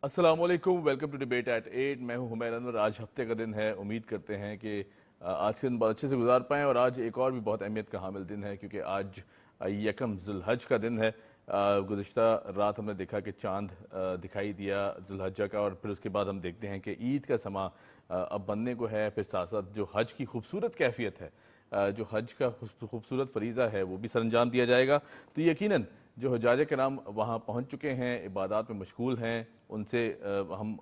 السلام علیکم، welcome to debate at 8۔ میں ہوں حمیر انور۔ آج ہفتے کا دن ہے، امید کرتے ہیں کہ آج کے دن بہت اچھے سے گزار پائیں، اور آج ایک اور بھی بہت اہمیت کا حامل دن ہے کیونکہ آج یکم ذی الحج کا دن ہے۔ گزشتہ رات ہم نے دیکھا کہ چاند دکھائی دیا ذی الحجہ کا، اور پھر اس کے بعد ہم دیکھتے ہیں کہ عید کا سما اب بننے کو ہے، پھر ساتھ ساتھ جو حج کی خوبصورت کیفیت ہے، جو حج کا خوبصورت فریضہ ہے وہ بھی سر انجام دیا جائے گا۔ تو یقیناً جو حجاج کرام وہاں پہنچ چکے ہیں، عبادات میں مشغول ہیں، ان سے ہم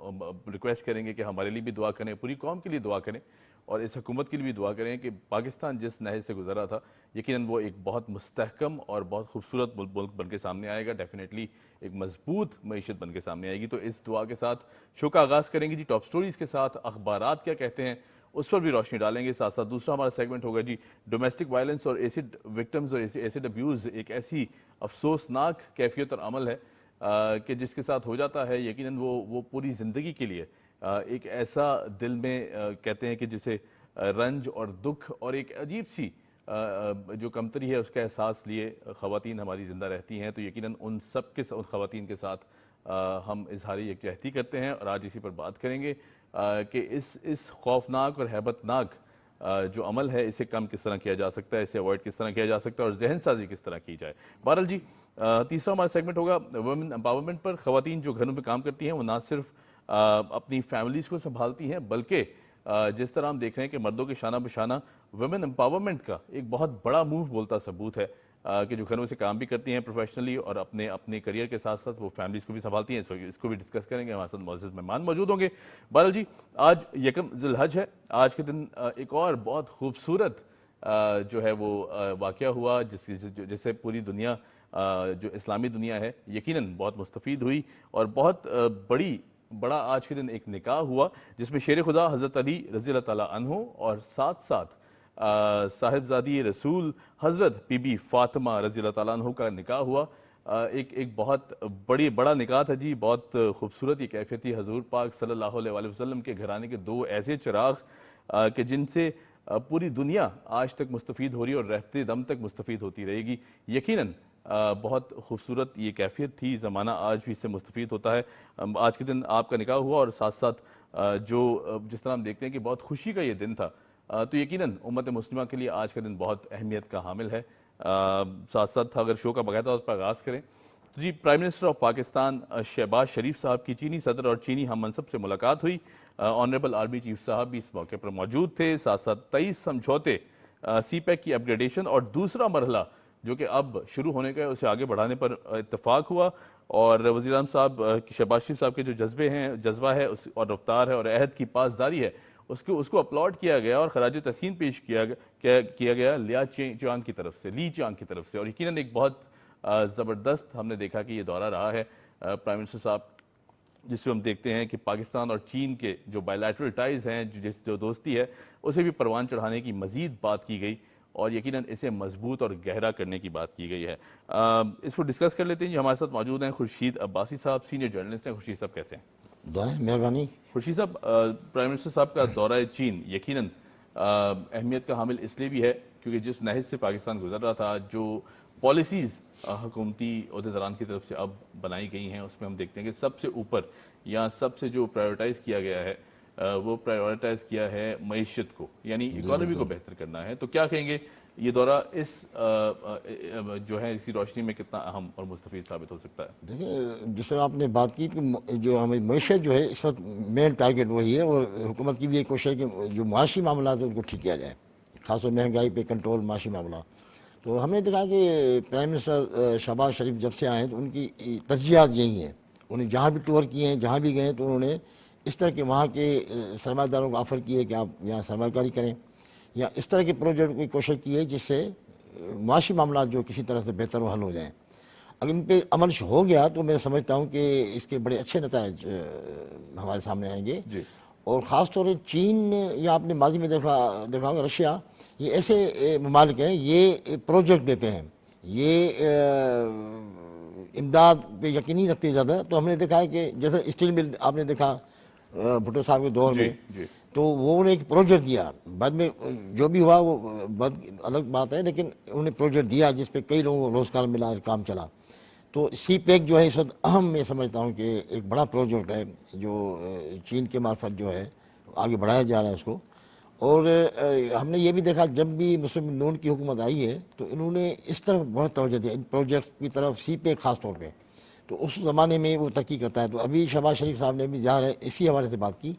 ریکویسٹ کریں گے کہ ہمارے لیے بھی دعا کریں، پوری قوم کے لیے دعا کریں، اور اس حکومت کے لیے بھی دعا کریں کہ پاکستان جس نہج سے گزرا تھا یقیناً وہ ایک بہت مستحکم اور بہت خوبصورت ملک بن کے سامنے آئے گا، ڈیفینیٹلی ایک مضبوط معیشت بن کے سامنے آئے گی۔ تو اس دعا کے ساتھ شو کا آغاز کریں گے جی ٹاپ سٹوریز کے ساتھ۔ اخبارات کیا کہتے ہیں اس پر بھی روشنی ڈالیں گے، ساتھ ساتھ دوسرا ہمارا سیگمنٹ ہوگا جی ڈومیسٹک وائلنس اور ایسڈ وکٹمز اور ایسڈ ابیوز، ایک ایسی افسوسناک کیفیت اور عمل ہے کہ جس کے ساتھ ہو جاتا ہے یقیناً وہ پوری زندگی کے لیے ایک ایسا دل میں کہتے ہیں کہ جسے رنج اور دکھ اور ایک عجیب سی جو کمتری ہے اس کا احساس لیے خواتین ہماری زندہ رہتی ہیں۔ تو یقیناً ان خواتین کے ساتھ ہم اظہار یکجہتی کرتے ہیں، اور آج اسی پر بات کریں گے کہ اس خوفناک اور ہیبت ناک جو عمل ہے اسے کم کس طرح کیا جا سکتا ہے، اسے اوائڈ کس طرح کیا جا سکتا ہے، اور ذہن سازی کس طرح کی جائے۔ بہرحال جی تیسرا ہمارا سیگمنٹ ہوگا ویمن امپاورمنٹ پر۔ خواتین جو گھروں میں کام کرتی ہیں وہ نہ صرف اپنی فیملیز کو سنبھالتی ہیں، بلکہ جس طرح ہم دیکھ رہے ہیں کہ مردوں کے شانہ بشانہ ویمن امپاورمنٹ کا ایک بہت بڑا موو بولتا ثبوت ہے کہ جو گھروں سے کام بھی کرتی ہیں پروفیشنلی، اور اپنے کریئر کے ساتھ ساتھ وہ فیملیز کو بھی سنبھالتی ہیں۔ اس کو بھی ڈسکس کریں گے، ہمارے ساتھ معزز مہمان موجود ہوں گے۔ بہرحال جی آج یکم ذی الحج ہے، آج کے دن ایک اور بہت خوبصورت جو ہے وہ واقعہ ہوا جس سے پوری دنیا جو اسلامی دنیا ہے یقیناً بہت مستفید ہوئی، اور بہت بڑا آج کے دن ایک نکاح ہوا جس میں شیر خدا حضرت علی رضی اللہ تعالیٰ عنہ اور ساتھ ساتھ صاحبزادی رسول حضرت بی بی فاطمہ رضی اللہ تعالیٰ عنہ کا نکاح ہوا۔ ایک بہت بڑا نکاح تھا جی، بہت خوبصورت یہ کیفیت تھی۔ حضور پاک صلی اللہ علیہ وآلہ وسلم کے گھرانے کے دو ایسے چراغ کہ جن سے پوری دنیا آج تک مستفید ہو رہی ہے اور رہتے دم تک مستفید ہوتی رہے گی۔ یقیناً بہت خوبصورت یہ کیفیت تھی، زمانہ آج بھی اس سے مستفید ہوتا ہے۔ آج کے دن آپ کا نکاح ہوا، اور ساتھ ساتھ جس طرح ہم دیکھتے ہیں کہ بہت خوشی کا یہ دن تھا، تو یقیناً امت مسلمہ کے لیے آج کا دن بہت اہمیت کا حامل ہے۔ ساتھ ساتھ اگر شو کا باقاعدہ طور پر آغاز کریں تو جی prime minister of Pakistan Shehbaz Sharif sahab کی چینی صدر اور چینی ہم منصب سے ملاقات ہوئی۔ آنریبل آرمی چیف صاحب بھی اس موقع پر موجود تھے۔ ساتھ ساتھ 23 سمجھوتے، سی پیک کی اپ گریڈیشن اور دوسرا مرحلہ جو کہ اب شروع ہونے کا ہے اسے آگے بڑھانے پر اتفاق ہوا، اور وزیر اعظم صاحب شہباز شریف صاحب کے جو جذبہ ہے اور رفتار ہے اور عہد کی پاسداری ہے اس کو اپلاڈ کیا گیا، اور خراج تحسین پیش کیا گیا لی چیانگ کی طرف سے، اور یقیناً ایک بہت زبردست ہم نے دیکھا کہ یہ دورہ رہا ہے پرائم منسٹر صاحب، جس میں ہم دیکھتے ہیں کہ پاکستان اور چین کے جو بائیلیٹرل ٹائز ہیں، جو دوستی ہے اسے بھی پروان چڑھانے کی مزید بات کی گئی، اور یقیناً اسے مضبوط اور گہرا کرنے کی بات کی گئی ہے۔ اس کو ڈسکس کر لیتے ہیں جی، ہمارے ساتھ موجود ہیں خورشید عباسی صاحب، سینئر جرنلسٹ ہیں۔ خورشید صاحب کیسے ہیں؟ دعائیں مہربانی۔ خورشید صاحب، پرائم منسٹر صاحب کا دورہ چین یقیناً اہمیت کا حامل اس لیے بھی ہے کیونکہ جس نہج سے پاکستان گزر رہا تھا، جو پالیسیز حکومتی عہدیداران کی طرف سے اب بنائی گئی ہیں، اس میں ہم دیکھتے ہیں کہ سب سے اوپر یا سب سے جو پرائیورٹائز کیا گیا ہے وہ پرائیورٹائز کیا ہے معیشت کو، یعنی اکانومی کو بہتر کرنا ہے۔ تو کیا کہیں گے یہ دورہ اس جو ہے اسی روشنی میں کتنا اہم اور مستفید ثابت ہو سکتا ہے؟ دیکھیں جس طرح آپ نے بات کی کہ جو ہمیں معیشت جو ہے اس وقت مین ٹارگیٹ وہی ہے، اور حکومت کی بھی یہ کوشش ہے کہ جو معاشی معاملات ہیں ان کو ٹھیک کیا جائے، خاص طور مہنگائی پہ کنٹرول، معاشی معاملات۔ تو ہم نے دیکھا کہ پرائم منسٹر شہباز شریف جب سے آئے ہیں تو ان کی ترجیحات یہی ہیں، انہیں جہاں بھی ٹور کیے ہیں، جہاں بھی گئے تو انہوں نے اس طرح کے وہاں کے سرمایہ داروں کو آفر کی ہے کہ آپ یہاں سرمایہ کاری کریں، یا اس طرح کے پروجیکٹ کی کوشش کی ہے جس سے معاشی معاملات جو کسی طرح سے بہتر و حل ہو جائیں۔ اگر ان پہ عمل ہو گیا تو میں سمجھتا ہوں کہ اس کے بڑے اچھے نتائج ہمارے سامنے آئیں گے، اور خاص طور سے چین یا آپ نے ماضی میں دیکھا ہوگا رشیا، یہ ایسے ممالک ہیں یہ پروجیکٹ دیتے ہیں، یہ امداد پہ یقینی رکھتے زیادہ۔ تو ہم نے دیکھا ہے کہ جیسے اسٹیل مل آپ نے دیکھا بھٹو صاحب کے دور میں، تو وہ انہیں ایک پروجیکٹ دیا، بعد میں جو بھی ہوا وہ الگ بات ہے، لیکن انہوں نے پروجیکٹ دیا جس پہ کئی لوگوں کو روزگار ملا، کام چلا۔ تو سی پیک جو ہے اس وقت اہم میں سمجھتا ہوں کہ ایک بڑا پروجیکٹ ہے جو چین کے مارفت جو ہے آگے بڑھایا جا رہا ہے اس کو. اور ہم نے یہ بھی دیکھا جب بھی مسلم نون کی حکومت آئی ہے تو انہوں نے اس طرف بہت توجہ دیا ان پروجیکٹس کی طرف, سی پیک خاص طور پہ. تو اس زمانے میں وہ ترقی کرتا ہے. تو ابھی شہباز شریف صاحب نے بھی ظاہر ہے اسی حوالے سے بات کی.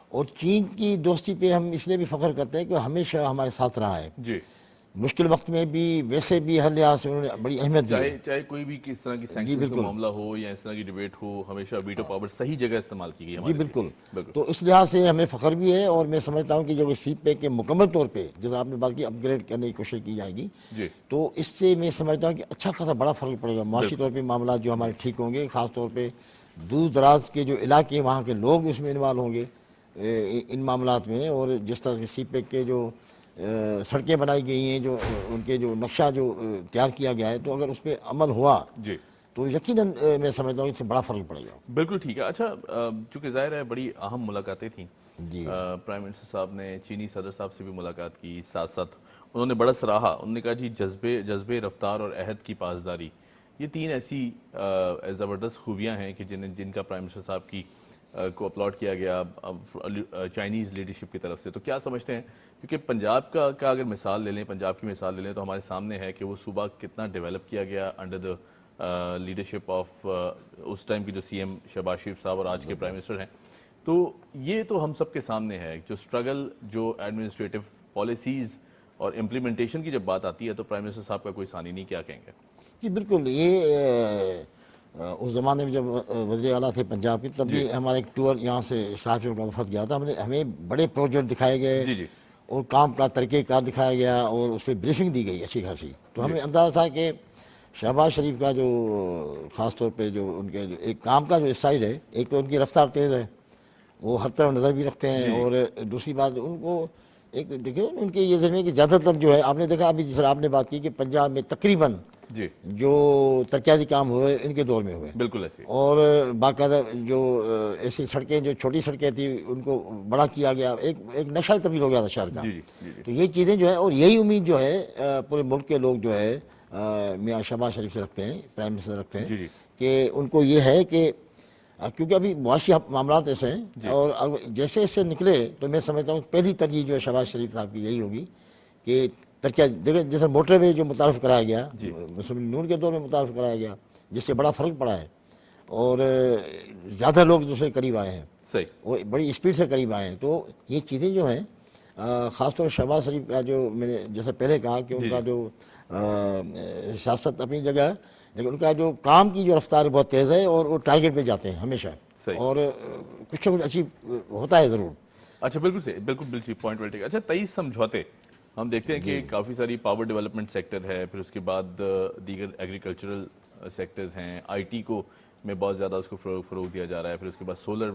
اور چین کی دوستی پہ ہم اس لیے بھی فخر کرتے ہیں کہ ہمیشہ ہمارے ساتھ رہا ہے, جی, مشکل وقت میں بھی, ویسے بھی ہر لحاظ سے انہوں نے بڑی اہمیت دی ہے. چاہے کوئی بھی کس طرح کی سینکشنز کا معاملہ ہو یا اس طرح کی ڈیبیٹ ہو, ہمیشہ ویٹو پاور صحیح جگہ استعمال کی گئی جی ہمارے لیے. بالکل. تو اس لحاظ سے ہمیں فخر بھی ہے. اور میں سمجھتا ہوں کہ جو سی پیک کے مکمل طور پہ جیسا آپ نے بات کی اپ گریڈ کرنے کی کوشش کی جائے گی, جی, تو اس سے میں سمجھتا ہوں کہ اچھا خاصا بڑا فرق پڑے گا. معاشی طور پہ معاملات جو ہمارے ٹھیک ہوں گے, خاص طور پہ دور دراز کے جو علاقے وہاں کے لوگ اس میں انوالو ہوں گے ان معاملات میں. اور جس طرح سے سی پیک کے جو سڑکیں بنائی گئی ہیں, جو ان کے جو نقشہ جو تیار کیا گیا ہے, تو اگر اس پہ عمل ہوا جی, تو یقیناً میں سمجھتا ہوں اس سے بڑا فرق پڑے گا. بالکل ٹھیک ہے. اچھا, چونکہ ظاہر ہے بڑی اہم ملاقاتیں تھیں, جی پرائم منسٹر صاحب نے چینی صدر صاحب سے بھی ملاقات کی, ساتھ ساتھ انہوں نے بڑا سراہا. انہوں نے کہا جی جذبے رفتار اور عہد کی پاسداری, یہ تین ایسی زبردست خوبیاں ہیں کہ جن کا پرائم منسٹر صاحب کی کو اپلوڈ کیا گیا چائنیز لیڈرشپ کی طرف سے. تو کیا سمجھتے ہیں, کیونکہ پنجاب کا اگر مثال لے لیں, پنجاب کی مثال لے لیں, تو ہمارے سامنے ہے کہ وہ صوبہ کتنا ڈیولپ کیا گیا انڈر دا لیڈرشپ آف اس ٹائم کی جو سی ایم شہباز شریف صاحب اور آج کے پرائم منسٹر ہیں. تو یہ تو ہم سب کے سامنے ہے جو اسٹرگل, جو ایڈمنسٹریٹو پالیسیز اور امپلیمنٹیشن کی جب بات آتی ہے تو پرائم منسٹر صاحب کا کوئی ثانی نہیں, کیا کہیں گے؟ جی بالکل. یہ اس زمانے میں جب وزیر اعلیٰ تھے پنجاب کے, تب بھی ہمارا ایک ٹور یہاں سے صحافیوں کا وفد گیا تھا. ہمیں بڑے پروجیکٹ دکھائے گئے, جی, جی, اور کام کا طریقہ کار دکھایا گیا, اور اس پہ بریفنگ دی گئی اچھی خاصی. تو ہمیں اندازہ تھا کہ شہباز شریف کا جو خاص طور پہ جو ان کے ایک کام کا جو اسٹائل ہے, ایک تو ان کی رفتار تیز ہے, وہ ہر طرف نظر بھی رکھتے ہیں. اور دوسری بات ان کو ایک دیکھیں ان کے یہ ذہن میں کہ زیادہ تر جو ہے آپ نے دیکھا ابھی جس طرح آپ نے بات کی کہ پنجاب میں تقریباً جی, جو ترقیاتی کام ہوئے ان کے دور میں ہوئے, بالکل ایسے. اور باقاعدہ جو ایسی سڑکیں, جو چھوٹی سڑکیں تھیں ان کو بڑا کیا گیا, ایک نقشہ تبدیل ہو گیا تھا شہر کا. جی, جی, جی, تو یہ چیزیں جو ہے, اور یہی امید جو ہے پورے ملک کے لوگ جو ہے میاں شہباز شریف سے رکھتے ہیں, پرائم منسٹر رکھتے ہیں, جی, جی, کہ ان کو یہ ہے کہ کیونکہ ابھی معاشی معاملات ایسے ہیں, اور جیسے اس سے نکلے تو میں سمجھتا ہوں پہلی ترجیح جو ہے شہباز شریف صاحب کی یہی ہوگی کہ دیکھیں جیسے موٹر وے جو متعارف کرایا گیا, مسلم نون کے دور میں متعارف کرایا گیا, جس سے بڑا فرق پڑا ہے, اور زیادہ لوگ دوسرے قریب آئے ہیں, صحیح, وہ بڑی اسپیڈ سے قریب آئے ہیں. تو یہ چیزیں جو ہیں خاص طور شہباز شریف کا جو میں نے جیسے پہلے کہا کہ ان کا جو سیاست اپنی جگہ ہے, لیکن ان کا جو کام کی جو رفتار بہت تیز ہے, اور وہ ٹارگیٹ پہ جاتے ہیں ہمیشہ, اور کچھ نہ کچھ اچیو ہوتا ہے ضرور. اچھا, بالکل پوائنٹ ویل ٹیک. اچھا, 23 سمجھوتے ہم دیکھتے ہیں کہ کافی ساری پاور ڈیولپمنٹ سیکٹر ہے, پھر اس کے بعد دیگر ایگریکلچرل سیکٹرز ہیں, آئی ٹی کو میں بہت زیادہ اس کو فروغ دیا جا رہا ہے, پھر اس کے بعد سولر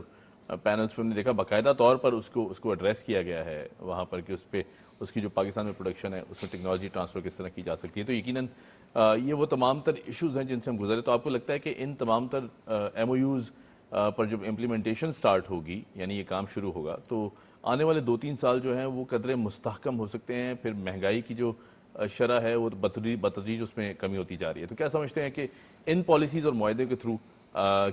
پینلز پہ ہم نے دیکھا باقاعدہ طور پر اس کو ایڈریس کیا گیا ہے وہاں پر کہ اس پہ اس کی جو پاکستان میں پروڈکشن ہے اس میں ٹیکنالوجی ٹرانسفر کس طرح کی جا سکتی ہے. تو یقیناً یہ وہ تمام تر ایشوز ہیں جن سے ہم گزرے. تو آپ کو لگتا ہے کہ ان تمام تر ایم او یوز پر جب امپلیمنٹیشن سٹارٹ ہوگی, یعنی یہ کام شروع ہوگا, تو آنے والے 2-3 سال جو ہیں وہ قدرے مستحکم ہو سکتے ہیں, پھر مہنگائی کی جو شرح ہے وہ بتدریج اس میں کمی ہوتی جا رہی ہے. تو کیا سمجھتے ہیں کہ ان پالیسیز اور معاہدے کے تھرو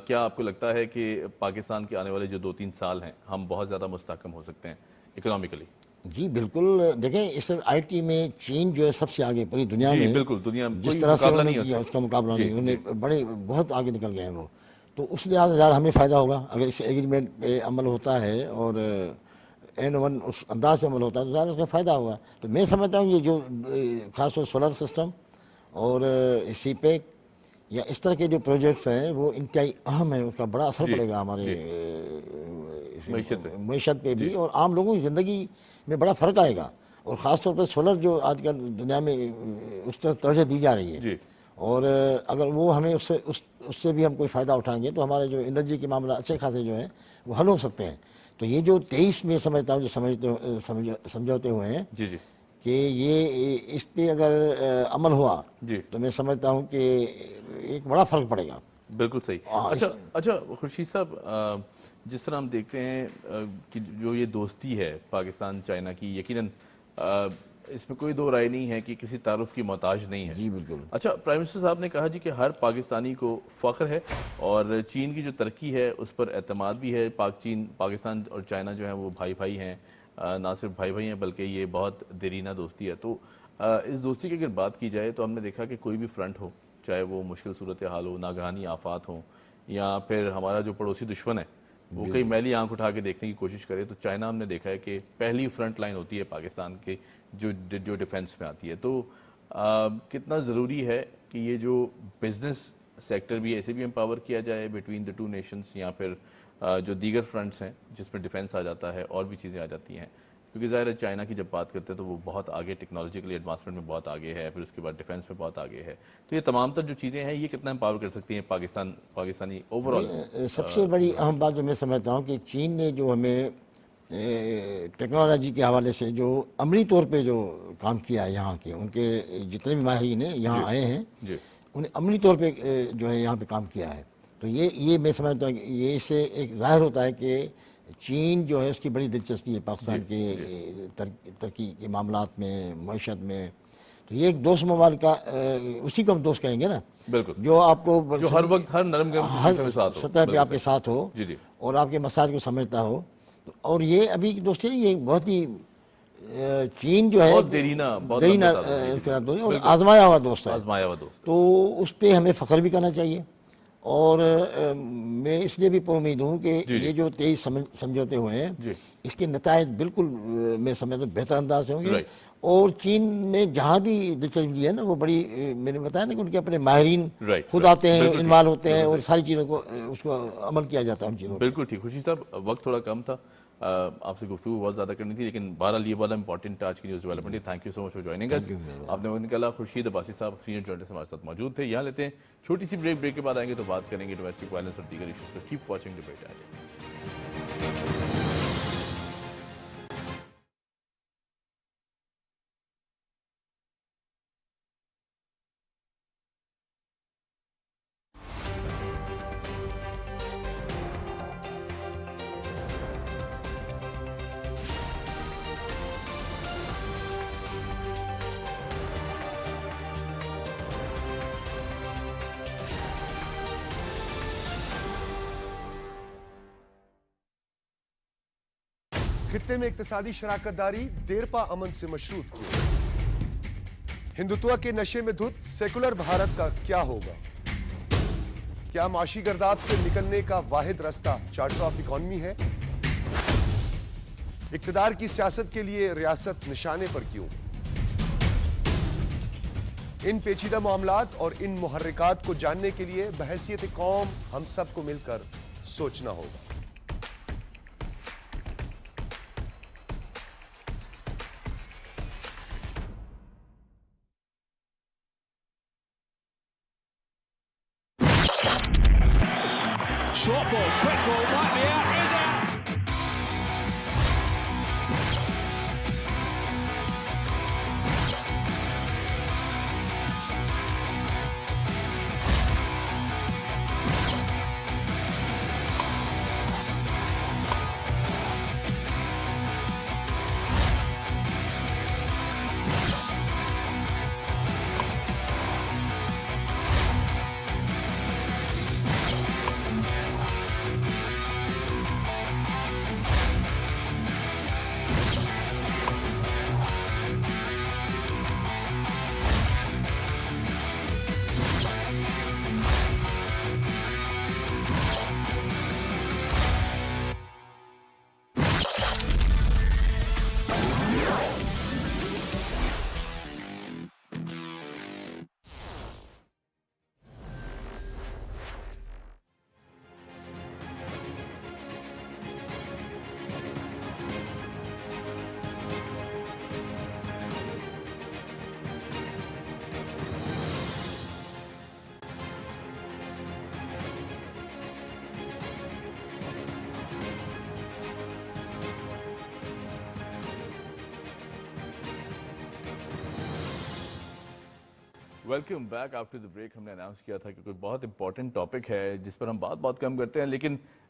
کیا آپ کو لگتا ہے کہ پاکستان کے آنے والے جو 2-3 سال ہیں ہم بہت زیادہ مستحکم ہو سکتے ہیں اکنامیکلی؟ جی بالکل. دیکھیں اس آئی ٹی میں چین جو ہے سب سے آگے پوری دنیا میں, بالکل, دنیا جس طرح سے اس کا مقابلہ نہیں, انہیں بڑے بہت آگے نکل گئے ہیں وہ. تو اس لحاظ سے ہمیں فائدہ ہوگا اگر اس ایگریمنٹ پہ عمل ہوتا ہے, اور این ون اس انداز سے عمل ہوتا ہے, تو ظاہر اس کا فائدہ ہوگا. تو میں سمجھتا ہوں یہ جو خاص طور سولر سسٹم اور سی پیک یا اس طرح کے جو پروجیکٹس ہیں وہ انتہائی اہم ہیں, اس کا بڑا اثر پڑے گا ہمارے معیشت پہ بھی, اور عام لوگوں کی زندگی میں بڑا فرق آئے گا. اور خاص طور پہ سولر جو آج کل دنیا میں اس طرح توجہ دی جا رہی ہے, اور اگر وہ ہمیں اس سے بھی ہم کوئی فائدہ اٹھائیں گے تو ہمارے جو انرجی کے معاملہ اچھے خاصے جو ہیں وہ حل ہو سکتے ہیں. تو یہ جو 23 میں سمجھتا ہوں جو سمجھوتے ہوئے ہیں کہ یہ اس پہ اگر عمل ہوا تو میں سمجھتا ہوں کہ ایک بڑا فرق پڑے گا. بالکل صحیح. اچھا خورشید صاحب, جس طرح ہم دیکھتے ہیں کہ جو یہ دوستی ہے پاکستان چائنا کی, یقیناً اس میں کوئی دو رائے نہیں ہے کہ کسی تعارف کی محتاج نہیں ہے. جی بالکل. اچھا، پرائم منسٹر صاحب نے کہا جی کہ ہر پاکستانی کو فخر ہے اور چین کی جو ترقی ہے اس پر اعتماد بھی ہے. پاکستان اور چائنا جو ہیں وہ بھائی بھائی ہیں, نہ صرف بھائی بھائی ہیں بلکہ یہ بہت دیرینہ دوستی ہے. تو اس دوستی کی اگر بات کی جائے تو ہم نے دیکھا کہ کوئی بھی فرنٹ ہو, چاہے وہ مشکل صورتحال ہو, ناگہانی آفات ہوں, یا پھر ہمارا جو پڑوسی دشمن ہے وہ کئی میلی آنکھ اٹھا کے دیکھنے کی کوشش کرے, تو چائنا ہم نے دیکھا ہے کہ پہلی فرنٹ لائن ہوتی ہے پاکستان کے جو ڈیفنس میں آتی ہے. تو کتنا ضروری ہے کہ یہ جو بزنس سیکٹر بھی ایسے بھی امپاور کیا جائے بٹوین دی ٹو نیشنز, یا پھر جو دیگر فرنٹس ہیں جس میں ڈیفنس آ جاتا ہے اور بھی چیزیں آ جاتی ہیں, کیونکہ ظاہر ہے چائنا کی جب بات کرتے ہیں تو وہ بہت آگے ٹیکنالوجیکلی ایڈوانسمنٹ میں بہت آگے ہے, پھر اس کے بعد ڈیفنس میں بہت آگے ہے. تو یہ تمام تر جو چیزیں ہیں یہ کتنا امپاور کر سکتی ہیں پاکستانی اوور آل؟ سب سے بڑی اہم بات جو میں سمجھتا ہوں کہ چین نے جو ہمیں ٹیکنالوجی کے حوالے سے جو عملی طور پہ جو کام کیا ہے یہاں کے, ان کے جتنے بھی ماہرین ہیں یہاں آئے ہیں جی انہیں عملی طور پہ جو ہے یہاں پہ کام کیا ہے. تو یہ میں سمجھتا ہوں کہ یہ اس سے ایک ظاہر ہوتا ہے کہ چین جو ہے اس کی بڑی دلچسپی ہے پاکستان کے ترقی کے معاملات میں, معیشت میں. تو یہ ایک دوست ممالک کا, اسی کو ہم دوست کہیں گے نا, بالکل, جو آپ کو جو ہر وقت ہر نرم گرم سچویشن میں ساتھ ہو, سطح پہ آپ کے ساتھ ہو جی جی, اور آپ کے مسائل کو سمجھتا ہو. اور یہ ابھی دوست ہے, یہ بہت ہی چین جو ہے بہت دیرینہ اور آزمایا ہوا دوست ہے, آزمایا ہوا دوست. تو اس پہ ہمیں فخر بھی کرنا چاہیے. اور میں اس لیے بھی پر امید ہوں کہ یہ جو 23 سمجھوتے ہوئے ہیں اس کے نتائج بالکل میں سمجھتا ہوں بہتر انداز سے ہوں گے. اور چین نے جہاں بھی دلچسپی لی ہے نا وہ بڑی, میں نے بتایا نا کہ ان کے اپنے ماہرین خود آتے ہیں, انوالو ہوتے ہیں اور ساری چیزوں کو اس کو عمل کیا جاتا ہے ان چیزوں. بالکل ٹھیک. خوشی صاحب, وقت تھوڑا کم تھا, آپ سے گفتگو بہت زیادہ کرنی تھی, لیکن بہرحال یہ بڑا امپورٹنٹ آج کی نیوز ڈیولپمنٹ ہے. Thank you so much for joining us. آپ نے وقت نکالا. خورشید عباسی صاحب سینئر جرنلسٹ ہمارے ساتھ موجود تھے. یہاں لیتے ہیں چھوٹی سی بریک کے بعد آئیں گے تو بات کریں گے ڈومیسٹک وائلنس اور دیگر ایشوز پر. Keep watching debate at. خطے میں اقتصادی شراکت داری دیرپا امن سے مشروط کیوں؟ ہندوتوا کے نشے میں دھت سیکولر بھارت کا کیا ہوگا؟ کیا معاشی گرداب سے نکلنے کا واحد راستہ چارٹر آف اکانومی ہے؟ اقتدار کی سیاست کے لیے ریاست نشانے پر کیوں؟ ان پیچیدہ معاملات اور ان محرکات کو جاننے کے لیے بحیثیت قوم ہم سب کو مل کر سوچنا ہوگا. Short ball, quick ball, might be out, is out! Welcome back. After the break ہم نے اناؤنس کیا تھا کہ کوئی بہت امپورٹنٹ ٹاپک ہے جس پر ہم بات کم کرتے ہیں, لیکن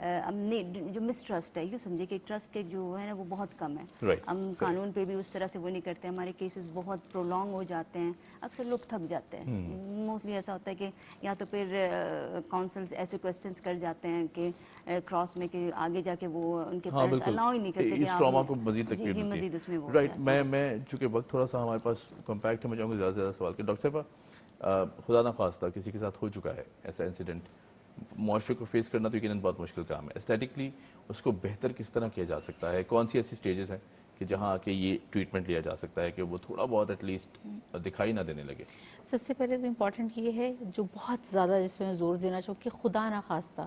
ہم نے جو مس ٹرسٹ ہے، یوں سمجھے کہ ٹرسٹ کے جو ہے نا وہ بہت کم ہے. Right. ہم قانون پہ بھی اس طرح سے وہ نہیں کرتے، ہمارے کیسز بہت پرولونگ ہو جاتے ہیں، اکثر لوگ تھک جاتے ہیں. موسٹلی ایسا ہوتا ہے کہ یا تو پھر کونسلز ایسے کویسچنس کر جاتے ہیں کہ کراس میں کہ آگے جا کے وہ ان کے پیرنٹس الاؤ ہی نہیں کرتے کہ اس ٹراما کو مزید جی تکلیف جی ہوتی ہے. مزید اس میں وہ رائٹ. میں چونکہ وقت تھوڑا سا ہمارے پاس کمپیکٹ ہے، میں چاہوں گا زیادہ سے زیادہ سوال کہ ڈاکٹر صاحبہ خدا نہ خواستہ کسی کے ساتھ ہو چکا ہے ایسا انسیڈنٹ، معاشرے کو فیس کرنا تو یقیناً بہت مشکل کام ہے. اسٹیٹکلی اس کو بہتر کس طرح کیا جا سکتا ہے؟ کون سی ایسی سٹیجز ہیں کہ جہاں آ کے یہ ٹریٹمنٹ لیا جا سکتا ہے کہ وہ تھوڑا بہت ایٹ لیسٹ دکھائی نہ دینے لگے؟ سب سے پہلے تو امپورٹنٹ یہ ہے جو بہت زیادہ جس میں زور دینا چاہوں کہ خدا نہ خواستہ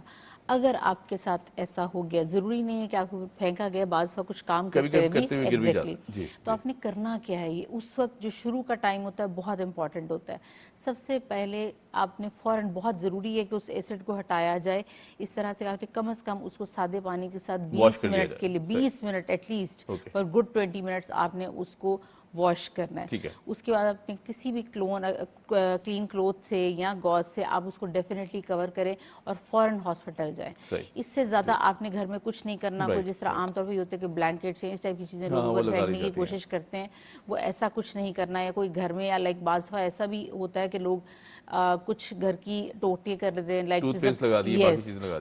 اگر آپ کے ساتھ ایسا ہو گیا، ضروری نہیں ہے کہ آپ کو پھینکا گیا، بعض دفعہ کچھ کام کرتے ہوئے بھی ایگزیکٹلی، تو آپ نے کرنا کیا ہے؟ یہ اس وقت جو شروع کا ٹائم ہوتا ہے بہت امپورٹنٹ ہوتا ہے. سب سے پہلے آپ نے فوراً، بہت ضروری ہے کہ اس ایسڈ کو ہٹایا جائے اس طرح سے کہ کم از کم اس کو سادے پانی کے ساتھ 20 منٹ کے لیے، 20 minute at least for good 20 minutes آپ نے اس کو واش کرنا ہے. اس کے بعد اپنے کسی بھی کلین کلوتھ سے یا گوز سے آپ اس کو ڈیفینیٹلی کور کریں اور فوراً ہاسپٹل جائیں. اس سے زیادہ آپ نے گھر میں کچھ نہیں کرنا. کوئی جس طرح عام طور پہ یہ ہوتا ہے کہ بلینکٹ سے اس ٹائپ کی چیزیں لوگ اوپر پھینکنے کی کوشش کرتے ہیں، وہ ایسا کچھ نہیں کرنا ہے. یا کوئی گھر میں یا لائک بعض دفعہ ایسا بھی ہوتا ہے کہ لوگ کچھ گھر کی ٹوٹیاں کر دیتے ہیں، لائک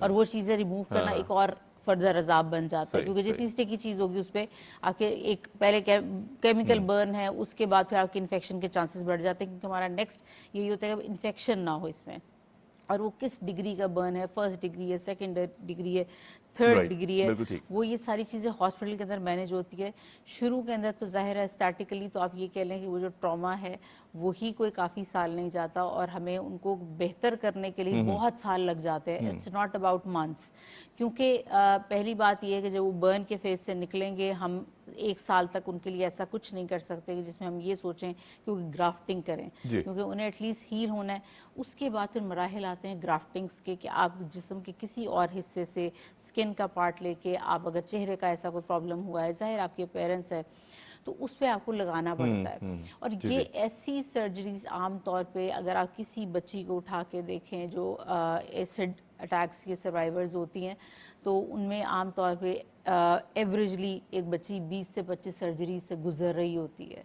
اور وہ چیزیں ریموو کرنا ایک اور فردر عذاب بن جاتا ہے، کیونکہ جتنی اسٹیکی چیز ہوگی اس پہ آپ کے ایک پہلے کیمیکل برن ہے، اس کے بعد پھر آپ کے انفیکشن کے چانسز بڑھ جاتے ہیں، کیونکہ ہمارا نیکسٹ یہی ہوتا ہے کہ انفیکشن نہ ہو اس میں. اور وہ کس ڈگری کا برن ہے، فرسٹ ڈگری ہے، سیکنڈ ڈگری ہے، تھرڈ ڈگری ہے، وہ یہ ساری چیزیں ہاسپٹل کے اندر مینیج ہوتی ہے. شروع کے اندر تو ظاہر ہے اسٹیٹیکلی تو آپ یہ کہہ لیں کہ وہ جو ٹراما ہے وہی کوئی کافی سال نہیں جاتا، اور ہمیں ان کو بہتر کرنے کے لیے بہت سال لگ جاتے ہیں. اٹس ناٹ اباؤٹ منتھس، کیونکہ پہلی بات یہ ہے کہ جب وہ برن کے فیز سے نکلیں گے، ہم 1 سال تک ان کے لیے ایسا کچھ نہیں کر سکتے کہ جس میں ہم یہ سوچیں کہ وہ گرافٹنگ کریں، کیونکہ انہیں ایٹ لیسٹ ہیل ہونا ہے. اس کے بعد پھر مراحل آتے ہیں گرافٹنگس کے کہ آپ جسم کے کسی اور حصے سے اسکن کا پارٹ لے کے، آپ اگر چہرے کا ایسا کوئی پرابلم ہوا ہے، ظاہر آپ کے پیرنٹس ہے تو اس پہ آپ کو لگانا پڑتا ہے. اور یہ ایسی سرجریز عام طور پہ اگر آپ کسی بچی کو اٹھا کے دیکھیں جو ایسڈ اٹیکس کی سروائیورز ہوتی ہیں تو ان میں عام طور پہ ایوریجلی ایک بچی 20 سے 25 سرجری سے گزر رہی ہوتی ہے.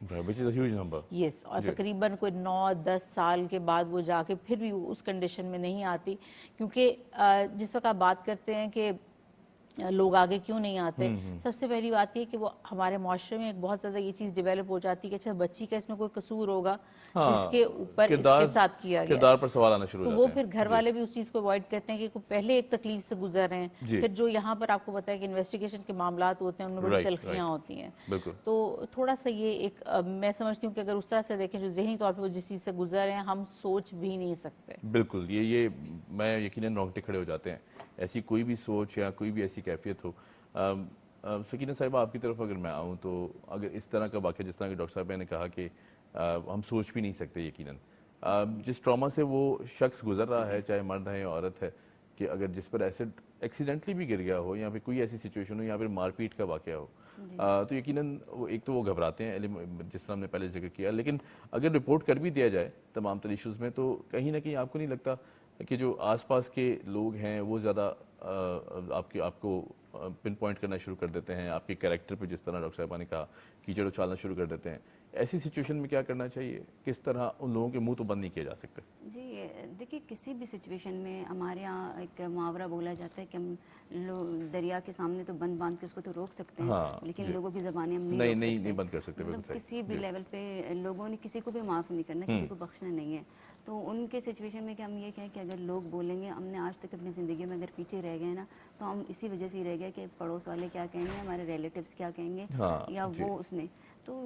یس، اور تقریباً کوئی 9-10 سال کے بعد وہ جا کے پھر بھی اس کنڈیشن میں نہیں آتی، کیونکہ جس وقت آپ بات کرتے ہیں کہ لوگ آگے کیوں نہیں آتے، سب سے پہلی بات یہ کہ وہ ہمارے معاشرے میں ایک بہت زیادہ یہ چیز ڈیولپ ہو جاتی ہے کہ اچھا بچی کا اس میں کوئی قصور ہوگا جس کے اوپر اس کے ساتھ کیا گیا، کردار پر سوال آنا شروع ہو تو جاتے وہ پھر گھر والے بھی اس چیز کو اوائڈ کرتے ہیں کہ پہلے ایک تکلیف سے گزر رہے ہیں، پھر جو یہاں پر آپ کو پتا ہے کہ انویسٹیگیشن کے معاملات ہوتے ہیں ان میں بڑی تلخیاں ہوتی ہیں. تو تھوڑا سا یہ ایک میں سمجھتی ہوں کہ اگر اس طرح سے دیکھیں جو ذہنی طور پہ وہ جس چیز سے گزر رہے ہیں ہم سوچ بھی نہیں سکتے. بالکل، یہ میں یقیناً رونگٹے کھڑے ہو جاتے ہیں ایسی کوئی بھی سوچ یا کوئی بھی ایسی کیفیت ہو. سکینہ صاحبہ آپ کی طرف اگر میں آؤں تو اگر اس طرح کا واقعہ جس طرح کہ ڈاکٹر صاحب نے کہا کہ ہم سوچ بھی نہیں سکتے، یقیناً جس ٹراما سے وہ شخص گزر رہا ہے، چاہے مرد ہے یا عورت ہے، کہ اگر جس پر ایسڈ ایکسیڈنٹلی بھی گر گیا ہو یا پھر کوئی ایسی سچویشن ہو یا پھر مار پیٹ کا واقعہ ہو، تو یقیناً ایک تو وہ گھبراتے ہیں جس طرح ہم نے پہلے ذکر کیا، لیکن اگر رپورٹ کر بھی دیا جائے تمام تر ایشوز میں تو کہیں نہ کہیں آپ کو نہیں لگتا کہ جو آس پاس کے لوگ ہیں وہ زیادہ آپ کو پن پوائنٹ کرنا شروع کر دیتے ہیں، آپ کے کریکٹر پہ جس طرح ڈاکٹر صاحبہ نے کہا کیچڑ اچھالنا شروع کر دیتے ہیں. ایسی سچویشن میں کیا کرنا چاہیے؟ کس طرح ان لوگوں کے منہ تو بند نہیں کیے جا سکتے؟ جی دیکھیے، کسی بھی سچویشن میں ہمارے یہاں ایک محاورہ بولا جاتا ہے کہ ہم دریا کے سامنے تو بند باندھ کے اس کو تو روک سکتے ہیں، لیکن لوگوں کی زبانیں ہم نہیں بند کر سکتے. مطلب کسی بھی لیول پہ لوگوں نے کسی کو بھی معاف نہیں کرنا، کسی کو بخشنا نہیں ہے. تو ان کے سچویشن میں کہ ہم یہ کہیں کہ اگر لوگ بولیں گے، ہم نے آج تک اپنی زندگی میں اگر پیچھے رہ گئے نا تو ہم اسی وجہ سے ہی رہ گئے کہ پڑوس والے کیا کہیں گے، ہمارے ریلیٹیوز کیا کہیں گے، یا وہ اس نے. تو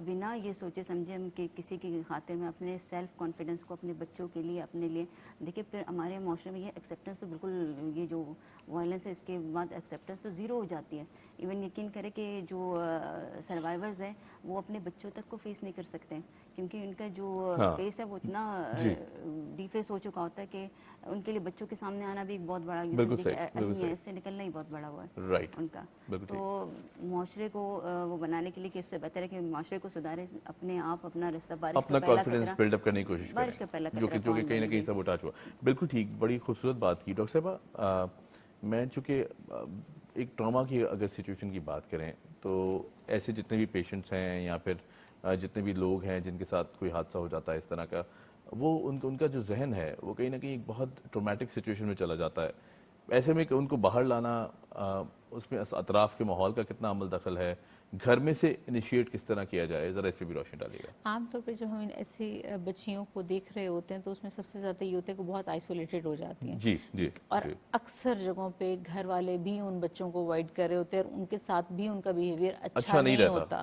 بنا یہ سوچے سمجھے ہم کہ کسی کی خاطر میں اپنے سیلف کانفیڈنس کو اپنے بچوں کے لیے اپنے لیے دیکھیں، پھر ہمارے معاشرے میں یہ ایکسیپٹنس تو بالکل، یہ جو وائلنس ہے اس کے بعد ایکسیپٹنس تو زیرو ہو جاتی ہے. ایون یقین کرے کہ جو سروائیورز ہیں وہ اپنے بچوں تک کو فیس نہیں کر سکتے کیونکہ ان کا جو فیس ہے وہ اتنا ڈی فیس ہو چکا ہوتا ہے کہ ان کے لیے بچوں کے سامنے آنا بھی ایک بہت بڑا آدمی ہے، اس سے نکلنا ہی بہت بڑا ہوا ہے ان کا. تو معاشرے کو وہ بنانے کے لیے کہ اس سے بہتر ہے کہ معاشرے کو سدھارے، اپنے آپ اپنا رستہ اپنا کانفیڈنس بلڈ اپ کرنے کی کوشش کریں، جو کہ کہیں نہ کہیں سب اٹیچ ہوا. بالکل ٹھیک، بڑی خوبصورت بات کی ڈاکٹر صاحبہ. میں چونکہ ایک ٹراما کی اگر سچویشن کی بات کریں تو ایسے جتنے بھی پیشنٹس ہیں یا پھر جتنے بھی لوگ ہیں جن کے ساتھ کوئی حادثہ ہو جاتا ہے اس طرح کا، وہ ان کا جو ذہن ہے وہ کہیں نہ کہیں ایک بہت ٹرومیٹک سچویشن میں چلا جاتا ہے. ایسے میں کہ ان کو باہر لانا، اس میں اطراف کے ماحول کا کتنا عمل دخل ہے، گھر میں سے انیشیٹ کس طرح کیا جائے، ذرا اس پہ بھی روشنی ڈالیے گا. عام طور پہ جب ہم ایسی بچیوں کو دیکھ رہے ہوتے ہیں تو اس میں سب سے زیادہ یہ ہوتا ہے کہ بہت آئسولیٹڈ ہو جاتی ہیں. جی جی اور جی اکثر جگہوں پہ گھر والے بھی ان بچوں کو اوائڈ کر رہے ہوتے ہیں اور ان کے ساتھ بھی ان کا بیہیویئر اچھا نہیں ہوتا.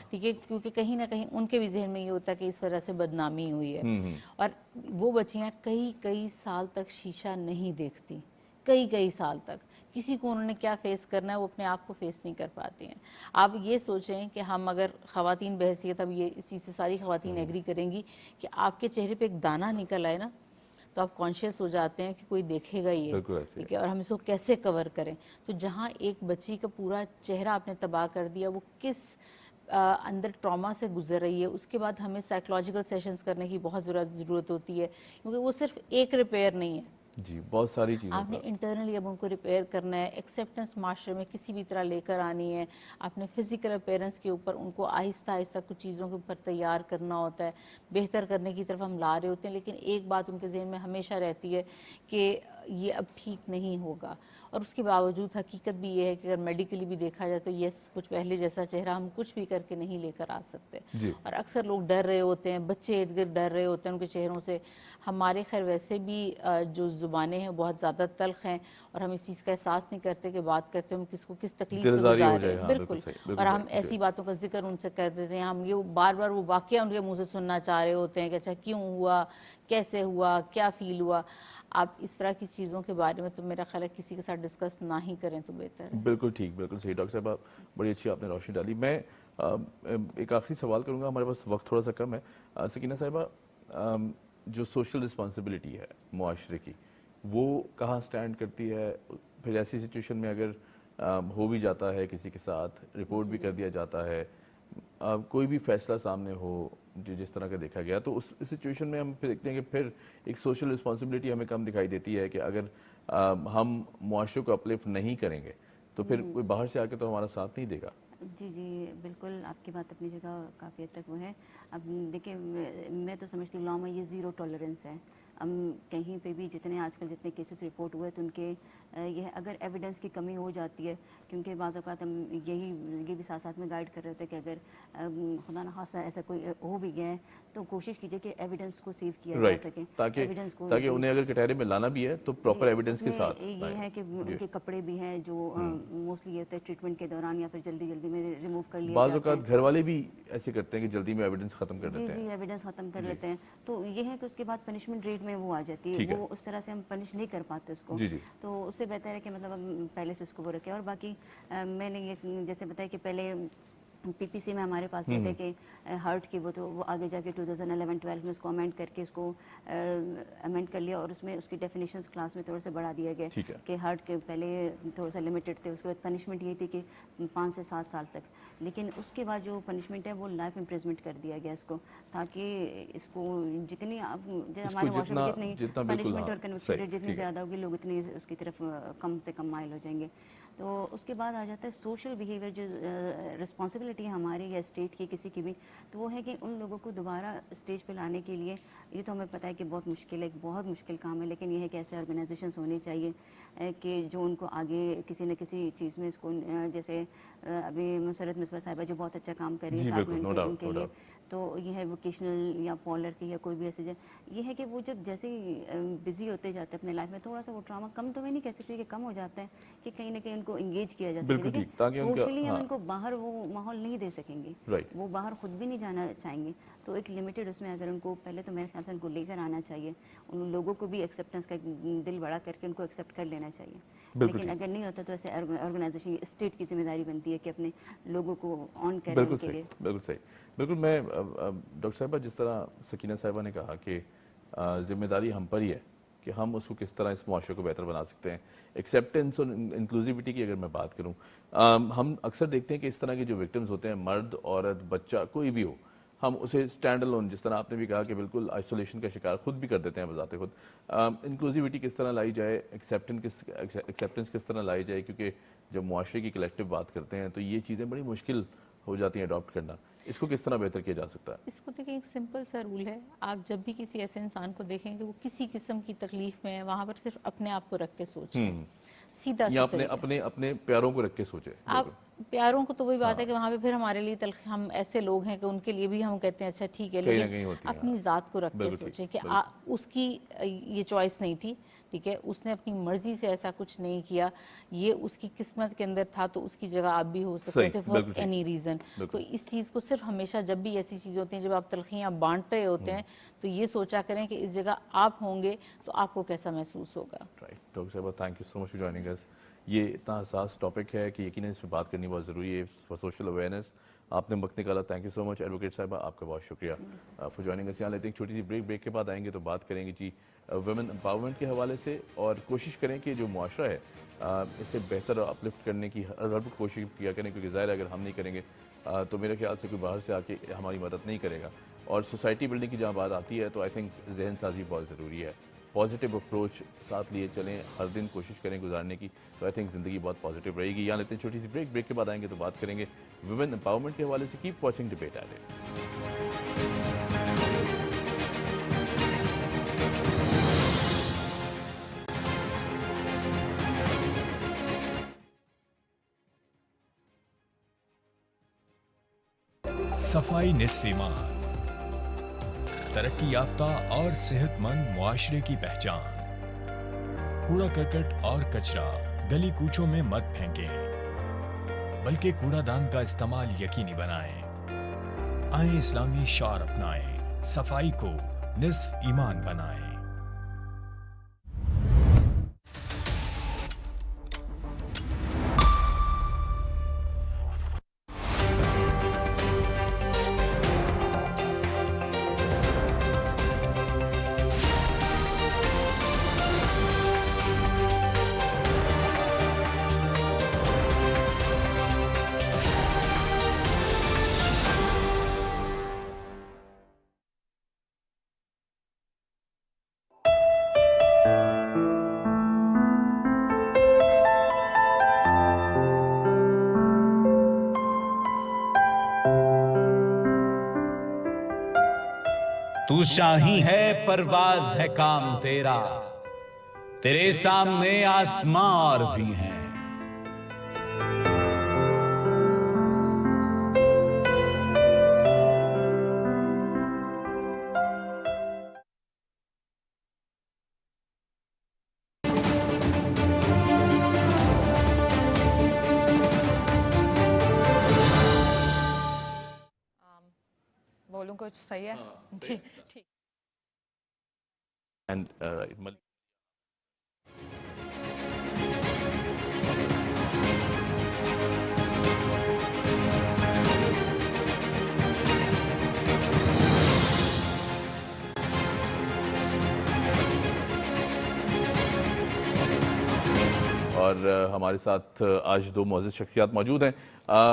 ٹھیک ہے، کیونکہ کہیں نہ کہیں ان کے بھی ذہن میں یہ ہوتا ہے کہ اس وجہ سے بدنامی ہوئی ہے. اور وہ بچیاں کئی سال تک شیشہ نہیں دیکھتی، کئی سال تک. کسی کو انہوں نے کیا فیس کرنا ہے وہ اپنے آپ کو فیس نہیں کر پاتی ہیں. آپ یہ سوچیں کہ ہم اگر خواتین بحیثیت، اب یہ اس چیز سے ساری خواتین ایگری کریں گی کہ آپ کے چہرے پہ ایک دانہ نکل آئے نا تو آپ کانشیس ہو جاتے ہیں کہ کوئی دیکھے گا یہ، ٹھیک ہے، اور ہم اس کو کیسے کور کریں. تو جہاں ایک بچی کا پورا چہرہ آپ نے تباہ کر دیا، وہ کس اندر ٹراما سے گزر رہی ہے، اس کے بعد ہمیں سائیکولوجیکل سیشنز کرنے کی بہت ضرورت ہوتی ہے، کیونکہ وہ صرف ایک ریپیئر نہیں ہے. جی بہت ساری چیزیں آپ نے انٹرنلی اب ان کو ریپیئر کرنا ہے، ایکسیپٹنس معاشرے میں کسی بھی طرح لے کر آنی ہے. آپ نے فزیکل اپیرنس کے اوپر ان کو آہستہ کچھ چیزوں کے اوپر تیار کرنا ہوتا ہے، بہتر کرنے کی طرف ہم لا رہے ہوتے ہیں. لیکن ایک بات ان کے ذہن میں ہمیشہ رہتی ہے کہ یہ اب ٹھیک نہیں ہوگا. اور اس کے باوجود حقیقت بھی یہ ہے کہ اگر میڈیکلی بھی دیکھا جائے تو یس، کچھ پہلے جیسا چہرہ ہم کچھ بھی کر کے نہیں لے کر آ سکتے. اور اکثر لوگ ڈر رہے ہوتے ہیں، بچے ارد گرد ڈر رہے ہوتے ہیں ان کے چہروں سے. ہمارے خیر ویسے بھی جو زبانیں ہیں بہت زیادہ تلخ ہیں اور ہم اس چیز کا احساس نہیں کرتے کہ بات کرتے ہم کس کو کس تکلیف سے گزار رہے ہیں. بالکل. اور ہم ایسی باتوں کا ذکر ان سے کر دیتے ہیں، ہم یہ بار وہ واقعہ ان کے منہ سے سننا چاہ رہے ہوتے ہیں کہ اچھا کیوں ہوا، کیسے ہوا، کیا فیل ہوا. آپ اس طرح کی چیزوں کے بارے میں تو میرا خیال ہے کسی کے ساتھ ڈسکس نہ ہی کریں تو بہتر ہے. بالکل ٹھیک، بالکل صحیح. ڈاکٹر صاحبہ بڑی اچھی آپ نے روشنی ڈالی. میں ایک آخری سوال کروں گا، ہمارے پاس وقت تھوڑا سا کم ہے. سکینہ صاحبہ، جو سوشل رسپانسبلٹی ہے معاشرے کی، وہ کہاں سٹینڈ کرتی ہے؟ پھر ایسی سچویشن میں اگر ہو بھی جاتا ہے کسی کے ساتھ، رپورٹ بھی کر دیا جاتا ہے، کوئی بھی فیصلہ سامنے ہو جس طرح کا دیکھا گیا، تو اس سچویشن میں ہم پھر دیکھتے ہیں کہ پھر ایک سوشل رسپانسبلٹی ہمیں کم دکھائی دیتی ہے کہ اگر ہم معاشرے کو اپلفٹ نہیں کریں گے تو پھر کوئی باہر سے آ کے تو ہمارا ساتھ نہیں دے گا. جی بالکل، آپ کی بات اپنی جگہ کافی حد تک وہ ہے. اب دیکھیں، میں تو سمجھتی ہوں لا میں یہ زیرو ٹالرنس ہے. کہیں پہ بھی جتنے کیسز رپورٹ ہوئے تو ان کے یہ اگر ایویڈنس کی کمی ہو جاتی ہے، کیونکہ بعض اوقات ہم یہ بھی ساتھ میں گائیڈ کر رہے ہوتے ہیں کہ اگر خدا نخواستہ ایسا کوئی ہو بھی گیا ہے تو کوشش کیجیے کہ ایویڈنس کو سیو کیا جا سکے، تاکہ انہیں اگر کٹہرے میں لانا بھی ہے تو پراپر ایویڈنس کے ساتھ. یہ ہے کہ ان کے کپڑے بھی ہیں جو موسٹلی ہوتے ہیں ٹریٹمنٹ کے دوران یا پھر جلدی میں ریموو کر لیے بعض جاتے ہیں. اوقات گھر والے بھی ایسے کرتے ہیں کہ جلدی میں ایویڈنس ختم کر دیتے ہیں. جی ایویڈنس ختم کر لیتے ہیں. تو یہ ہے کہ اس کے بعد پنشمنٹ ریٹ میں وہ آ جاتی ہے، وہ اس طرح سے ہم پنش نہیں کر پاتے اس کو. تو اس سے بہتر ہے کہ مطلب ہم پہلے سے اس کو وہ رکھیں. اور باقی میں نے یہ جیسے بتایا کہ پہلے پی پی سی میں ہمارے پاس یہ تھے کہ ہارٹ کی وہ آگے جا کے 2011-12 میں اس کو امینڈ کر کے اس کو امینڈ کر لیا اور اس میں اس کی ڈیفینیشنز کلاس میں تھوڑا سا بڑھا دیا گیا کہ ہارٹ کے پہلے تھوڑا سا لمیٹڈ تھے. اس کے بعد پنشمنٹ یہ تھی کہ 5 سے 7 سال تک، لیکن اس کے بعد جو پنشمنٹ ہے وہ لائف امپریزمنٹ کر دیا گیا اس کو، تاکہ اس کو جتنی ہمارے معاشرے میں جتنی پنشمنٹ اور کنوکشن ریٹ جتنی زیادہ ہوگی لوگ اتنی اس کی طرف کم سے کم مائل ہو جائیں گے. تو اس کے بعد آ جاتا ہے سوشل بیہیویئر، جو رسپانسبلٹی ہے ہماری یا اسٹیٹ کی کسی کی بھی، تو وہ ہے کہ ان لوگوں کو دوبارہ اسٹیج پہ لانے کے لیے یہ تو ہمیں پتہ ہے کہ بہت مشکل ہے، بہت مشکل کام ہے، لیکن یہ ہے کہ ایسے آرگنائزیشنز ہونے چاہیے کہ جو ان کو آگے کسی نہ کسی چیز میں اس کو، جیسے ابھی مسرت مصباح صاحبہ جو بہت اچھا کام کر رہی ہے ساتھ میں ان کے لیے، تو یہ ہے ووکیشنل یا پولر کی یا کوئی بھی ایسے یہ ہے کہ وہ جب جیسے ہی بزی ہوتے جاتے ہیں اپنے لائف میں، تھوڑا سا وہ ٹراما کم تو میں نہیں کہہ سکتی کہ کم ہو جاتا ہے، کہ کہیں نہ کہیں ان کو انگیج کیا جا سکے. لیکن سوشلی ہم ان کو باہر وہ ماحول نہیں دے سکیں گے، وہ باہر خود بھی نہیں جانا چاہیں گے. تو ایک لمیٹڈ اس میں اگر ان کو پہلے تو میرے خیال سے ان کو لے کر آنا چاہیے، ان لوگوں کو بھی ایکسیپٹنس کا دل بڑا کر کے ان کو ایکسیپٹ کر لینا چاہیے. لیکن اگر نہیں ہوتا تو ایسے آرگنائزیشن اسٹیٹ کی ذمہ داری بنتی ہے کہ اپنے لوگوں کو آن کریں ان کے لیے. بالکل صحیح. بالکل. میں ڈاکٹر صاحبہ جس طرح سکینہ صاحبہ نے کہا کہ ذمہ داری ہم پر ہی ہے کہ ہم اس کو کس طرح اس معاشرے کو بہتر بنا سکتے ہیں. ایکسیپٹنس اور انکلوزیوٹی کی اگر میں بات کروں، ہم اکثر دیکھتے ہیں کہ اس طرح کے جو وکٹمز ہوتے ہیں، مرد عورت بچہ کوئی بھی ہو، ہم اسے اسٹینڈ الون، جس طرح آپ نے بھی کہا کہ بالکل آئسولیشن کا شکار خود بھی کر دیتے ہیں بذات خود. انکلوزیوٹی کس طرح لائی جائے، ایکسیپٹنس کس طرح لائی جائے، کیونکہ جب معاشرے کی کلیکٹیو بات کرتے ہیں تو یہ چیزیں بڑی مشکل ہو جاتی ہیں اڈاپٹ کرنا. اس کو کس طرح بہتر کیا جا سکتا ہے؟ اس کو دیکھیں، ایک سمپل سا رول ہے. آپ جب بھی کسی ایسے انسان کو دیکھیں کہ وہ کسی قسم کی تکلیف میں ہے، وہاں پر صرف اپنے آپ کو رکھ کے سوچیں. سیدھا یا سا اپنے پیاروں کو رکھ کے سوچے. آپ پیاروں کو تو وہی بات ہے کہ وہاں پہ پھر ہمارے لیے ہم ایسے لوگ ہیں کہ ان کے لیے بھی ہم کہتے ہیں اچھا ٹھیک ہے، لیکن اپنی ذات کو رکھ کے سوچیں کہ اس کی یہ چوائس نہیں تھی، ٹھیک ہے، اس نے اپنی مرضی سے ایسا کچھ نہیں کیا، یہ اس کی قسمت کے اندر تھا، تو اس کی جگہ آپ بھی ہو سکتے تھے فار اینی ریزن. تو اس چیز کو صرف ہمیشہ جب بھی ایسی چیزیں ہوتی ہیں، جب آپ تلخیاں بانٹ رہے ہوتے ہیں، تو یہ سوچا کریں کہ اس جگہ آپ ہوں گے تو آپ کو کیسا محسوس ہوگا. Right. Doctor sahiba, thank you so much for joining us. یہ اتنا حساس ٹاپک ہے کہ یقیناً اس پہ بات کرنی بہت ضروری ہے فار سوشل اویئرنیس. آپ نے وقت نکالا، thank you so much. Advocate صاحبہ، آپ کا بہت شکریہ فار جوائننگ اس. یہاں لیتے ہیں ایک چھوٹی سی بریک کے بعد آئیں گے تو بات کریں گے جی ویمن امپاورمنٹ کے حوالے سے، اور کوشش کریں کہ جو معاشرہ ہے اسے بہتر اپلفٹ کرنے کی ہر کوشش کیا کریں، کیونکہ ظاہر ہے اگر ہم نہیں کریں گے تو میرے خیال سے کوئی باہر سے آ کے ہماری مدد نہیں کرے گا. اور سوسائٹی بلڈنگ کی جہاں بات آتی ہے تو آئی تھنک ذہن سازی بہت ضروری ہے. پازیٹیو اپروچ ساتھ لیے چلیں، ہر دن کوشش کریں گزارنے کی، تو آئی تھنک زندگی بہت پازیٹیو رہے گی. یہاں لیتے ہیں چھوٹی سی بریک کے بعد آئیں گے تو بات کریں گے ویمن امپاورمنٹ کے حوالے سے. Keep watching debate at it. صفائی نصف ایمان، ترقی یافتہ اور صحت مند معاشرے کی پہچان. کوڑا کرکٹ اور کچرا گلی کوچوں میں مت پھینکیں، بلکہ کوڑا دان کا استعمال یقینی بنائیں. آئیں اسلامی شعار اپنائیں، صفائی کو نصف ایمان بنائیں. تو شاہی ہے، پرواز ہے کام تیرا، تیرے سامنے آسماں اور بھی ہیں. بولوں کچھ صحیح ہے جی ٹھیک. اینڈ اور ہمارے ساتھ آج دو معزز شخصیات موجود ہیں.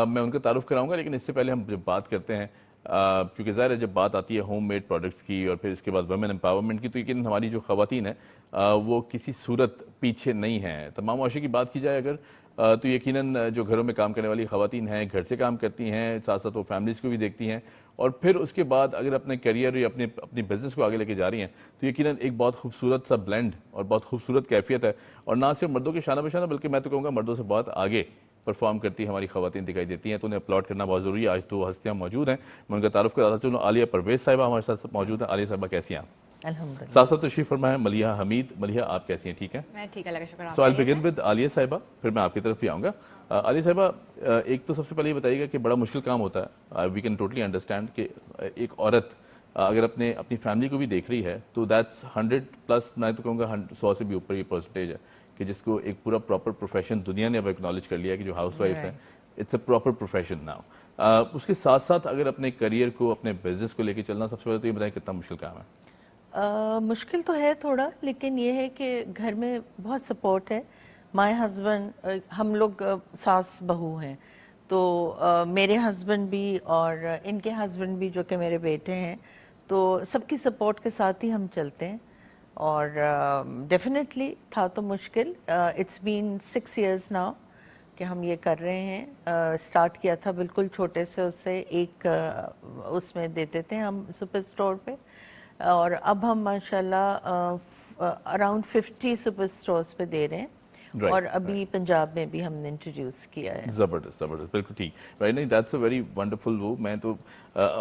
میں ان کا تعارف کراؤں گا، لیکن اس سے پہلے ہم جب بات کرتے ہیں، کیونکہ ظاہر ہے جب بات آتی ہے ہوم میڈ پروڈکٹس کی اور پھر اس کے بعد ویمن امپاورمنٹ کی، تو یقیناً ہماری جو خواتین ہیں وہ کسی صورت پیچھے نہیں ہیں. تمام معاشرے کی بات کی جائے اگر تو یقیناً جو گھروں میں کام کرنے والی خواتین ہیں، گھر سے کام کرتی ہیں، ساتھ ساتھ وہ فیملیز کو بھی دیکھتی ہیں، اور پھر اس کے بعد اگر اپنے کیریئر یا اپنی بزنس کو آگے لے کے جا رہی ہیں تو یقیناً ایک بہت خوبصورت سا بلینڈ اور بہت خوبصورت کیفیت ہے. اور نہ صرف مردوں کے شانہ بشانہ بلکہ میں تو کہوں گا مردوں سے بہت آگے پرفارم کرتی ہماری خواتین دکھائی دیتی ہیں، تو انہیں اپلاڈ کرنا بہت ضروری ہے. آج دو ہستیاں موجود ہیں، میں ان کا تعارف کراتا چلوں. عالیہ پرویز صاحبہ ہمارے ساتھ موجود ہیں. عالیہ صاحبہ کیسی ہیں آپ؟ الحمدللہ ساتھ ساتھ تشریف فرمائیں ملیحہ حمید. ملیحہ آپ کیسی ہیں؟ ٹھیک ہیں؟ میں ٹھیک، اللہ کا شکر. سو آئی بگن ود عالیہ صاحبہ، پھر میں آپ کی طرف بھی آؤں گا. عالیہ صاحبہ، ایک تو سب سے پہلے یہ بتائیے گا کہ بڑا مشکل کام ہوتا ہے، وی کین ٹوٹلی انڈرسٹینڈ کہ ایک عورت اگر اپنی فیملی کو بھی دیکھ رہی ہے تو دیٹس 100+، میں تو کہوں گا 100 سے بھی اوپر یہ پرسنٹیج ہے کہ جس کو ایک پورا پراپر پروفیشن دنیا نے اب ایکنالج کر لیا کہ جو ہاؤس وائفس ہیں it's a proper profession now. اس کے ساتھ ساتھ اگر اپنے کریئر کو، اپنے بزنس کو لے کے چلنا، سب سے پہلے تو یہ بتائیں کتنا مشکل کام ہے؟ مشکل تو ہے تھوڑا، لیکن یہ ہے کہ گھر میں بہت سپورٹ ہے. مائی ہسبینڈ، ہم لوگ ساس بہو ہیں، تو میرے ہسبینڈ بھی اور ان کے ہسبینڈ بھی جو کہ میرے بیٹے ہیں، تو سب کی سپورٹ کے ساتھ ہی ہم چلتے ہیں. اور ڈیفینیٹلی تھا تو مشکل. اٹس بین 6 years ناؤ کہ ہم یہ کر رہے ہیں. اسٹارٹ کیا تھا بالکل چھوٹے سے، اس سے ایک اس میں دیتے تھے ہم سپر اسٹور پہ، اور اب ہم ماشاءاللہ اراؤنڈ 50 سپر اسٹورز پہ دے رہے ہیں. اور ابھی پنجاب میں بھی ہم نے انٹروڈیوس کیا ہے. زبردست زبردست، بالکل ٹھیک، رائٹ. نہیں دیٹس اے ویری ونڈرفل. وہ میں تو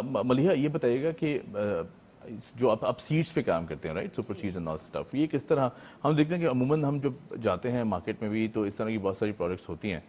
ملیحہ یہ بتائیے گا کہ جو آپ سیڈس پہ کام کرتے ہیں، right, super seeds and all stuff, یہ کس طرح ہم دیکھتے ہیں کہ عموماً ہم جب جاتے ہیں مارکیٹ میں بھی تو اس طرح کی بہت ساری پروڈکٹس ہوتی ہیں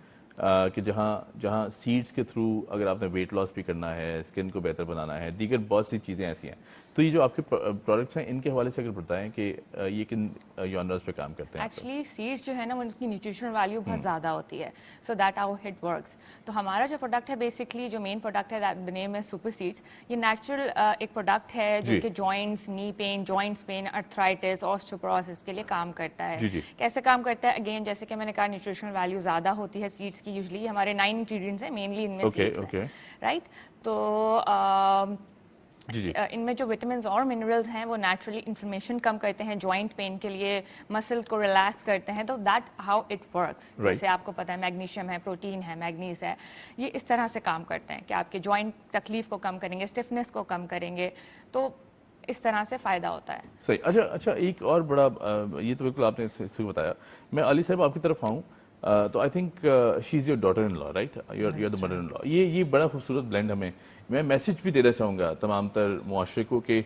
کہ جہاں سیڈس کے تھرو اگر آپ نے ویٹ لاس بھی کرنا ہے، اسکن کو بہتر بنانا ہے، دیگر بہت سی چیزیں ایسی ہیں. تو یہ جو آپ کے پروڈکٹس ہیں ان کے حوالے سے اگر بتائیں کہ یہ کن جانرز پہ کام کرتے ہیں؟ ایکچولی سیڈس جو ہے نا، وہ اس کی نیوٹریشنل ویلیو بہت زیادہ ہوتی ہے. So that how it works. تو ہمارا جو پروڈکٹ ہے بیسکلی جو مین پروڈکٹ ہے، دا نیم ہے سپر سیڈس. یہ نیچرل ایک پروڈکٹ ہے جو کہ جوائنٹس، نی پین، جوائنٹس پین، ارتھرائٹس، آسٹیوپروسس کے لیے کام کرتا ہے. کیسے کام کرتا ہے؟ اگین جیسے کہ میں نے کہا نیوٹریشنل ویلیو زیادہ ہوتی ہے سیڈس کی. یوزلی ہمارے 9 انگریڈینٹس ہیں مینلی ان میں سیڈس ہیں، رائٹ. تو ان میں جو وٹامنز اور منرلز ہیں وہ نیچرلی انفلمیشن کم کرتے ہیں، جوائنٹ پین کے لیے، مسل کو ریلیکس کرتے ہیں. تو دیٹ ہاؤ اٹ ورکس. جیسے آپ کو پتہ ہے میگنیشیم ہے، پروٹین ہے، میگنیز ہے، یہ اس طرح سے کام کرتے ہیں کہ آپ کے جوائنٹ تکلیف کو کم کریں گے، اسٹفنس کو کم کریں گے. تو اس طرح سے فائدہ ہوتا ہے. صحیح. اچھا ایک اور بڑا، یہ تو بالکل آپ نے بتایا. میں علی صاحب آپ کی طرف آؤں تو I think she is your daughter in law, right, you are the mother in law. یہ بڑا خوبصورت بلینڈ ہمیں. میں میسج بھی دینا چاہوں گا تمام تر معاشرے کو کہ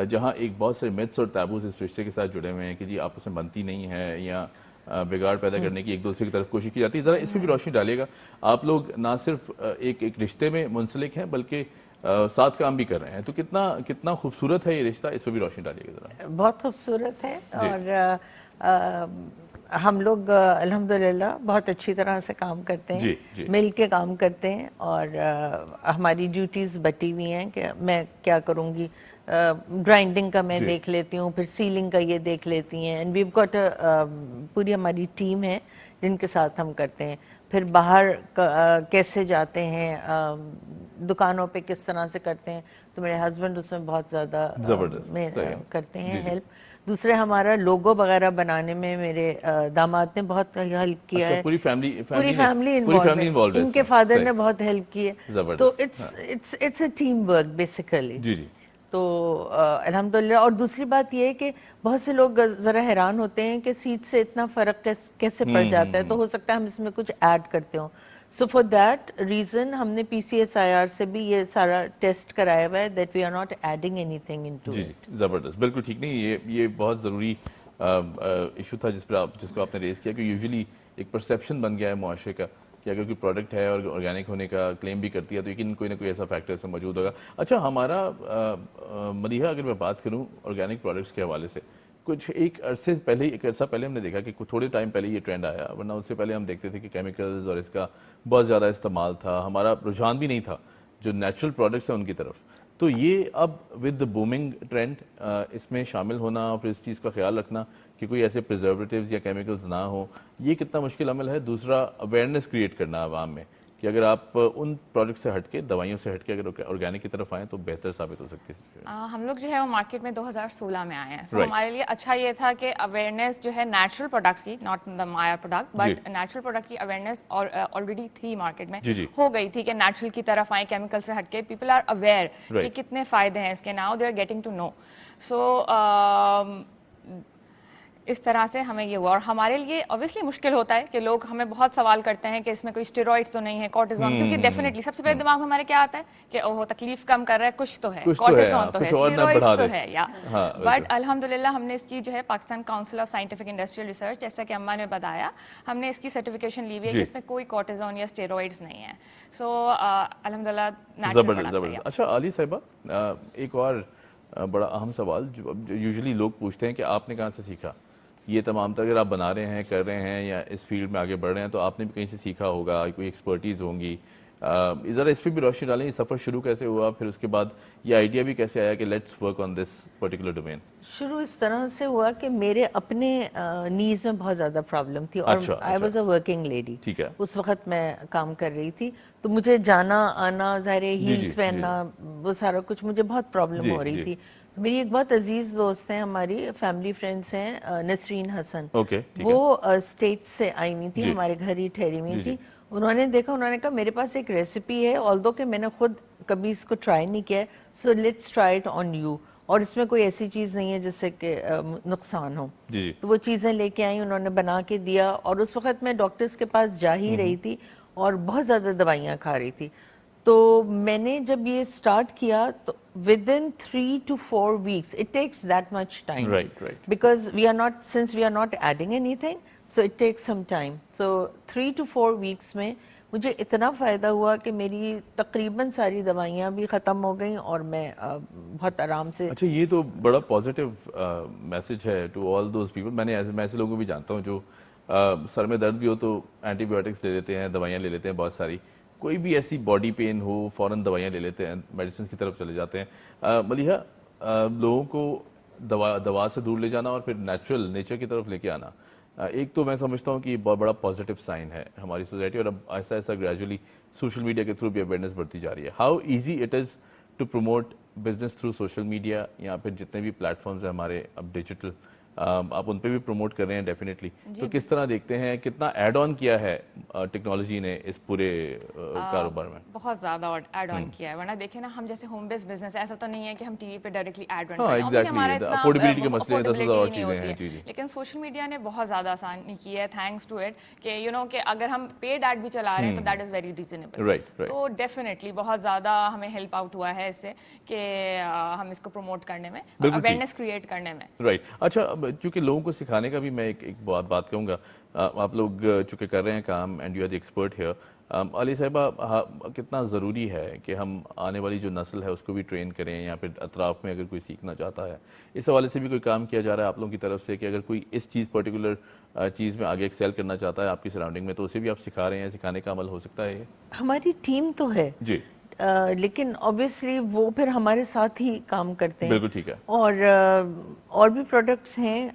جہاں ایک بہت سے میتھس اور تابوز اس رشتے کے ساتھ جڑے ہوئے ہیں کہ جی آپس میں بنتی نہیں ہے یا بگاڑ پیدا کرنے کی ایک دوسرے کی طرف کوشش کی جاتی ہے، ذرا اس پہ بھی روشنی ڈالیے گا. آپ لوگ نہ صرف ایک رشتے میں منسلک ہیں بلکہ ساتھ کام بھی کر رہے ہیں، تو کتنا خوبصورت ہے یہ رشتہ، اس پہ بھی روشنی ڈالیے گا ذرا. بہت خوبصورت ہے، اور ہم لوگ الحمدللہ بہت اچھی طرح سے کام کرتے ہیں. مل کے کام کرتے ہیں، اور ہماری ڈیوٹیز بٹی ہوئی ہیں کہ میں کیا کروں گی. گرائنڈنگ کا میں دیکھ لیتی ہوں، پھر سیلنگ کا یہ دیکھ لیتی ہیں. اینڈ ویو گاٹ پوری ہماری ٹیم ہے جن کے ساتھ ہم کرتے ہیں. پھر باہر کیسے جاتے ہیں، دکانوں پہ کس طرح سے کرتے ہیں، تو میرے ہسبینڈ اس میں بہت زیادہ کرتے ہیں ہیلپ. دوسرے ہمارا لوگو وغیرہ بنانے میں میرے داماد نے بہت ہیلپ کیا ہے. پوری فیملی انوالوڈ ہے. ان کے فادر نے بہت ہیلپ کی ہے. تو it's a team work basically. تو الحمدللہ. اور دوسری بات یہ ہے کہ بہت سے لوگ ذرا حیران ہوتے ہیں کہ سیڈ سے اتنا فرق کیسے پڑ جاتا ہے، تو ہو سکتا ہے ہم اس میں کچھ ایڈ کرتے ہوں. سو فار دیٹ ریزن ہم نے PCSIR سے بھی یہ سارا ٹیسٹ کرایا ہوا ہے that we are not adding anything into it. زبردست، بالکل ٹھیک. نہیں یہ بہت ضروری ایشو تھا جس کو آپ نے ریز کیا کہ یوزلی ایک پرسیپشن بن گیا ہے معاشرے کا کہ اگر کوئی پروڈکٹ ہے اور آرگینک ہونے کا کلیم بھی کرتی ہے تو یقین کوئی نہ کوئی ایسا فیکٹر اس میں موجود ہوگا. اچھا ہمارا ملیحہ اگر میں بات کروں آرگینک پروڈکٹس کے حوالے سے، کچھ ایک عرصہ پہلے ہم نے دیکھا کہ تھوڑے ٹائم پہلے یہ ٹرینڈ آیا، ورنہ اس سے پہلے ہم دیکھتے تھے کہ کیمیکلز اور اس کا بہت زیادہ استعمال تھا. ہمارا رجحان بھی نہیں تھا جو نیچرل پروڈکٹس ہیں ان کی طرف. تو یہ اب ود دا بومنگ ٹرینڈ اس میں شامل ہونا اور پھر اس چیز کا خیال رکھنا کہ کوئی ایسے پریزرویٹیوز یا کیمیکلز نہ ہوں، یہ کتنا مشکل عمل ہے. دوسرا اویئرنیس کریٹ کرنا عوام میں کہ اگر آپ ان پروڈکٹ سے ہٹ کے، دوائیوں سے ہٹ کے اگر آرگینک کی طرف آئیں تو بہتر ثابت ہو سکتی ہے. ہم لوگ جو ہے وہ مارکیٹ میں 2016 میں آئے ہیں. سو ہمارے لیے اچھا یہ تھا کہ اویئرنیس جو ہے نیچرل پروڈکٹس کی، not the Maya product but natural product کی اویئرنیس آلریڈی تھی مارکیٹ میں، ہو گئی تھی کہ نیچرل کی طرف آئیں، کیمیکل سے ہٹ کے. پیپل آر اویئر کہ کتنے فائدے ہیں اس کے. Now they are getting to know. So اس طرح سے ہمیں یہ ہوا. اور ہمارے لیے اوبویسلی مشکل ہوتا ہے کہ لوگ ہمیں بہت سوال کرتے ہیں کہ اس میں کوئی اسٹیرائڈز تو نہیں ہے، کورٹیزون، کیونکہ ڈیفینیٹلی سب سے پہلے دماغ میں ہمارے کیا آتا ہے کہ اوہ تکلیف کم کر رہا ہے، کچھ تو ہے، کورٹیزون تو ہے، اسٹیرائڈز تو ہے یا. بٹ الحمدللہ ہم نے اس کی جو ہے Pakistan council of scientific industrial research, جیسا کہ اماں نے بتایا، ہم نے اس کی سرٹیفکیشن لی ہوئی ہے کہ اس میں کوئی کورٹیزون یا اسٹیرائڈز نہیں ہے. سو الحمدللہ نیچرل پروڈکٹ ہے. اچھا علی صاحبہ، ایک اور بڑا اہم سوال جو یوزلی لوگ پوچھتے ہیں کہ آپ نے کہاں سے سیکھا یہ تمام تر؟ اگر آپ بنا رہے ہیں، کر رہے ہیں یا اس فیلڈ میں آگے بڑھ رہے ہیں تو آپ نے بھی کہیں سے سیکھا ہوگا، کوئی ایکسپرٹیز ہوں گی. ذرا اس پہ بھی روشنی ڈالیں, یہ سفر شروع کیسے ہوا, پھر اس کے بعد یہ آئیڈیا بھی کیسے آیا کہ let's work on this particular domain? شروع اس طرح سے ہوا کہ میرے اپنے نیز میں بہت زیادہ پرابلم تھی, اور I was a working lady, اس وقت میں کام کر رہی تھی, تو مجھے جانا آنا, ظاہر ہیلز پہننا, وہ سارا کچھ مجھے بہت پرابلم ہو رہی تھی. میری ایک بہت عزیز دوست ہیں, ہماری فیملی فرینڈس ہیں, نسرین حسن, وہ اسٹیٹس سے آئی ہوئی تھی, ہمارے گھر ہی ٹھہری ہوئی تھی. انہوں نے دیکھا, انہوں نے کہا میرے پاس ایک ریسیپی ہے, آلدو کہ میں نے خود کبھی اس کو ٹرائی نہیں کیا ہے, so let's try it on you, اور اس میں کوئی ایسی چیز نہیں ہے جس سے کہ نقصان ہو. تو وہ چیزیں لے کے آئیں, انہوں نے بنا کے دیا, اور اس وقت میں ڈاکٹرز کے پاس جا ہی رہی تھی اور بہت زیادہ دوائیاں کھا رہی تھی. تو میں نے جب یہ سٹارٹ کیا تو within 3 to 4 weeks, it takes that much time. Right. Because since we are not adding anything, so it takes some time. So 3 to 4 weeks میں مجھے اتنا فائدہ ہوا کہ میری تقریباً ساری دوائیاں بھی ختم ہو گئیں, اور میں بہت آرام سے. اچھا, یہ تو بڑا پازیٹیو میسج ہے ٹو آل دوز پیپل. میں ایسے لوگوں کو بھی جانتا ہوں جو سر میں درد بھی ہو تو اینٹی بایوٹکس لے لیتے ہیں, دوائیاں لے لیتے ہیں بہت ساری, کوئی بھی ایسی باڈی پین ہو فوراً دوائیاں لے لیتے ہیں, میڈیسنس کی طرف چلے جاتے ہیں. ملیحہ, لوگوں کو دوا سے دور لے جانا اور پھر نیچر کی طرف لے کے آنا, ایک تو میں سمجھتا ہوں کہ یہ بہت بڑا پازیٹیو سائن ہے ہماری سوسائٹی, اور اب آہستہ آہستہ گریجولی سوشل میڈیا کے تھرو بھی اویئرنیس بڑھتی جا رہی ہے. How easy it is to promote business through social media, یا پھر جتنے بھی پلیٹ فارمز ہیں ہمارے اب ڈیجیٹل, آپ ان پہ بھی پروموٹ کر رہے ہیں ڈیفینیٹلی, تو کس طرح دیکھتے ہیں کتنا ایڈ آن کیا ہے ٹیکنالوجی نے اس پورے کاروبار میں؟ بہت زیادہ ایڈ آن کیا ہے, ورنہ دیکھیں نا ہم جیسے ہوم بیس بزنس, ایسا تو نہیں ہے کہ ہم ٹی وی پہ ڈائریکٹلی ایڈ رن کریں, ہمارا افورڈیبلٹی کے مسئلے ہیں, 10,000 اور چیزیں ہیں, لیکن سوشل میڈیا نے بہت زیادہ آسانی کی ہے تھینکس ٹو اٹ, کہ یو نو کہ اگر ہم پیڈ ایڈ بھی چلا رہے ہیں تو دیٹ از ویری ریزنیبل. تو ڈیفینیٹلی بہت زیادہ ہمیں ہیلپ آؤٹ ہوا ہے اس سے کہ ہم اس کو پروموٹ کرنے میں, اویئرنیس کریٹ کرنے میں. رائٹ. اچھا, چونکہ لوگوں کو سکھانے کا بھی میں ایک بات کہوں گا, آپ لوگ چونکہ کر رہے ہیں کام and you are the expert here, Ali sahiba کتنا ضروری ہے کہ ہم آنے والی جو نسل ہے اس کو بھی ٹرین کریں, یا پھر اطراف میں اگر کوئی سیکھنا چاہتا ہے, اس حوالے سے بھی کوئی کام کیا جا رہا ہے آپ لوگوں کی طرف سے, کہ اگر کوئی اس چیز پرٹیکولر چیز میں آگے ایکسیل کرنا چاہتا ہے آپ کی سراؤنڈنگ میں, تو اسے بھی آپ سکھا رہے ہیں, سکھانے کا عمل ہو سکتا ہے یہ؟ ہماری ٹیم تو ہے جی, لیکن obviously وہ پھر ہمارے ساتھ ہی کام کرتے ہیں. بالکل ٹھیک ہے. اور بھی پروڈکٹس ہیں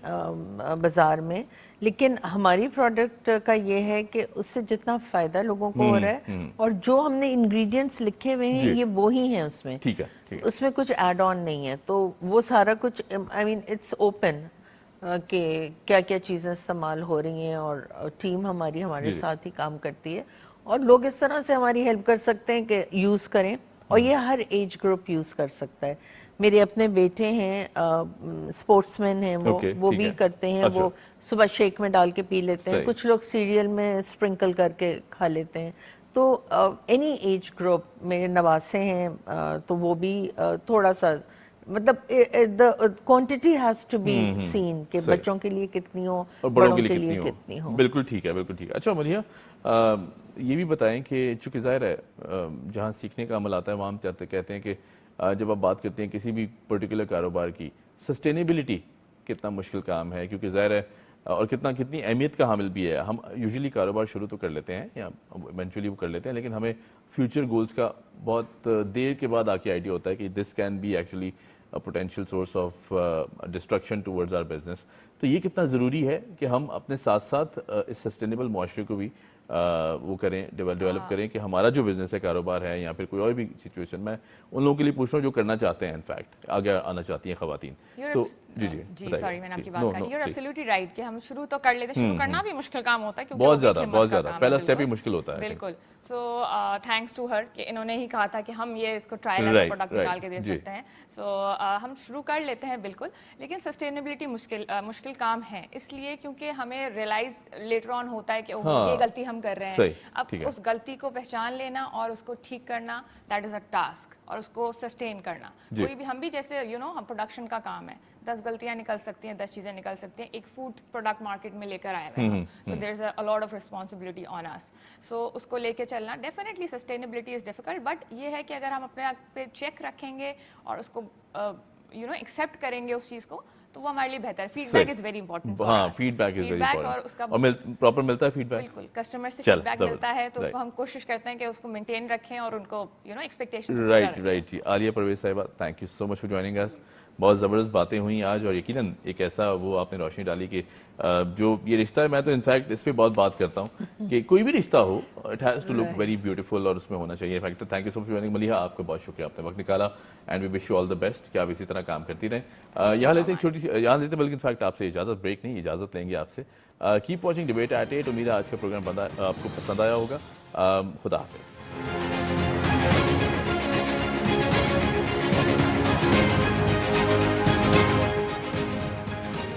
بازار میں, لیکن ہماری پروڈکٹ کا یہ ہے کہ اس سے جتنا فائدہ لوگوں کو ہو رہا ہے, اور جو ہم نے انگریڈینٹس لکھے ہوئے ہیں یہ وہی ہیں اس میں, ٹھیک ہے, اس میں کچھ ایڈ آن نہیں ہے. تو وہ سارا کچھ آئی مین اٹس اوپن کہ کیا کیا چیزیں استعمال ہو رہی ہیں, اور ٹیم ہمارے ساتھ ہی کام کرتی ہے, اور لوگ اس طرح سے ہماری ہیلپ کر سکتے ہیں کہ یوز کریں, اور یہ ہر ایج گروپ یوز کر سکتا ہے. میرے اپنے بیٹے ہیں اسپورٹس مین ہیں, وہ بھی کرتے ہیں, وہ صبح شیک میں ڈال کے پی لیتے ہیں, کچھ لوگ سیریل میں اسپرنکل کر کے کھا لیتے ہیں. تو اینی ایج گروپ, میرے نواسے ہیں تو وہ بھی تھوڑا سا, مطلب quantity has to be seen کہ بچوں کے لیے کتنی ہو اور بڑوں کے لیے کتنی ہو. بالکل ٹھیک ہے, بالکل ٹھیک ہے. اچھا ملیحہ, یہ بھی بتائیں کہ چونکہ ظاہر ہے جہاں سیکھنے کا عمل آتا ہے وہاں ہم کہتے ہیں کہ جب آپ بات کرتے ہیں کسی بھی پرٹیکولر کاروبار کی, سسٹینیبلٹی کتنا مشکل کام ہے, کیونکہ ظاہر ہے اور کتنی اہمیت کا حامل بھی ہے. ہم یوزلی کاروبار شروع تو کر لیتے ہیں یا ایونچولی وہ کر لیتے ہیں, لیکن ہمیں فیوچر گولز کا بہت دیر کے بعد آ کے آئیڈیا ہوتا ہے کہ this can be actually potential source of destruction towards our business. تو یہ کتنا ضروری ہے کہ ہم اپنے ساتھ ساتھ اس سسٹینیبل معاشرے کو بھی وہ کریں, ڈیولپ کریں, کہ ہمارا جو بزنس ہے, کاروبار ہے, یا پھر کوئی اور بھی سچویشن, میں ان لوگوں کے لیے پوچھ رہا ہوں جو کرنا چاہتے ہیں, انفیکٹ آگے آنا چاہتی ہیں خواتین. تو جی سوری میں نے آپ کی بات کری, یو آر ایبسلیوٹلی رائٹ کہ ہم شروع تو کر لیتے ہیں, شروع کرنا بھی مشکل کام ہوتا ہے, کیونکہ بہت زیادہ پہلا اسٹیپ ہی مشکل ہوتا ہے. بالکل. سو تھینکس ٹو ہر کہ انہوں نے ہی کہا تھا کہ ہم یہ اس کو ٹرائل ایز پروڈکٹ نکال کے دے سکتے ہیں. سو ہم شروع کر لیتے ہیں بالکل, لیکن سسٹینیبلٹی مشکل کام ہے, اس لیے کیونکہ ہمیں ریئلائز لیٹر آن ہوتا ہے کہ یہ غلطی ہم کر رہے ہیں. اب اس غلطی کو پہچان لینا اور اس کو ٹھیک کرنا, دیٹ از اے ٹاسک, اور اس کو سسٹین کرنا. کوئی بھی, ہم بھی جیسے ہم پروڈکشن کا کام ہے, 10 غلطیاں نکل سکتی ہیں, 10 چیزیں نکل سکتی ہیں. ایک فوڈ پروڈکٹ مارکیٹ میں لے کر آئے ہیں, تو دیر از اے لاٹ آف ریسپانسبلٹی آن اس. سو اس کو لے کے چلنا, definitely sustainability is difficult, but یہ ہے کہ اگر ہم اپنے آپ پہ چیک رکھیں گے اور اس کو ایکسیپٹ کریں گے اس چیز کو, تو وہ ہمارے لیے بہتر ہے. Feed back is very important. ہاں فیڈ بیک از ویری اور اس کا امپورٹنٹ. اور پراپر ملتا ہے فیڈ بیک. بالکل کسٹمر سے فیڈ بیک ملتا ہے تو اس کو ہم کوشش کرتے ہیں کہ اس کو مینٹین رکھیں اور ان کو ایکسپیکٹیشن. رائٹ جی. Aliya Parvez sahiba thank you so much for joining us. بہت زبردست باتیں ہوئیں آج اور یقیناً ایک ایسا وہ آپ نے روشنی ڈالی کہ جو یہ رشتہ ہے, میں تو انفیکٹ اس پہ بہت بات کرتا ہوں کہ کوئی بھی رشتہ ہو it has to look very beautiful اور اس میں ہونا چاہیے factor. Thank you so much for joining. Maliha آپ کا بہت شکریہ, آپ نے وقت نکالا and we wish you all the best کہ آپ اسی طرح کام کرتی رہیں. یہاں لیتے ایک چھوٹی سی بلکہ انفیکٹ آپ سے اجازت, بریک نہیں اجازت لیں گے آپ سے. Keep watching debate at 8. امید ہے آج کا پروگرام آپ کو پسند آیا ہوگا. خدا حافظ.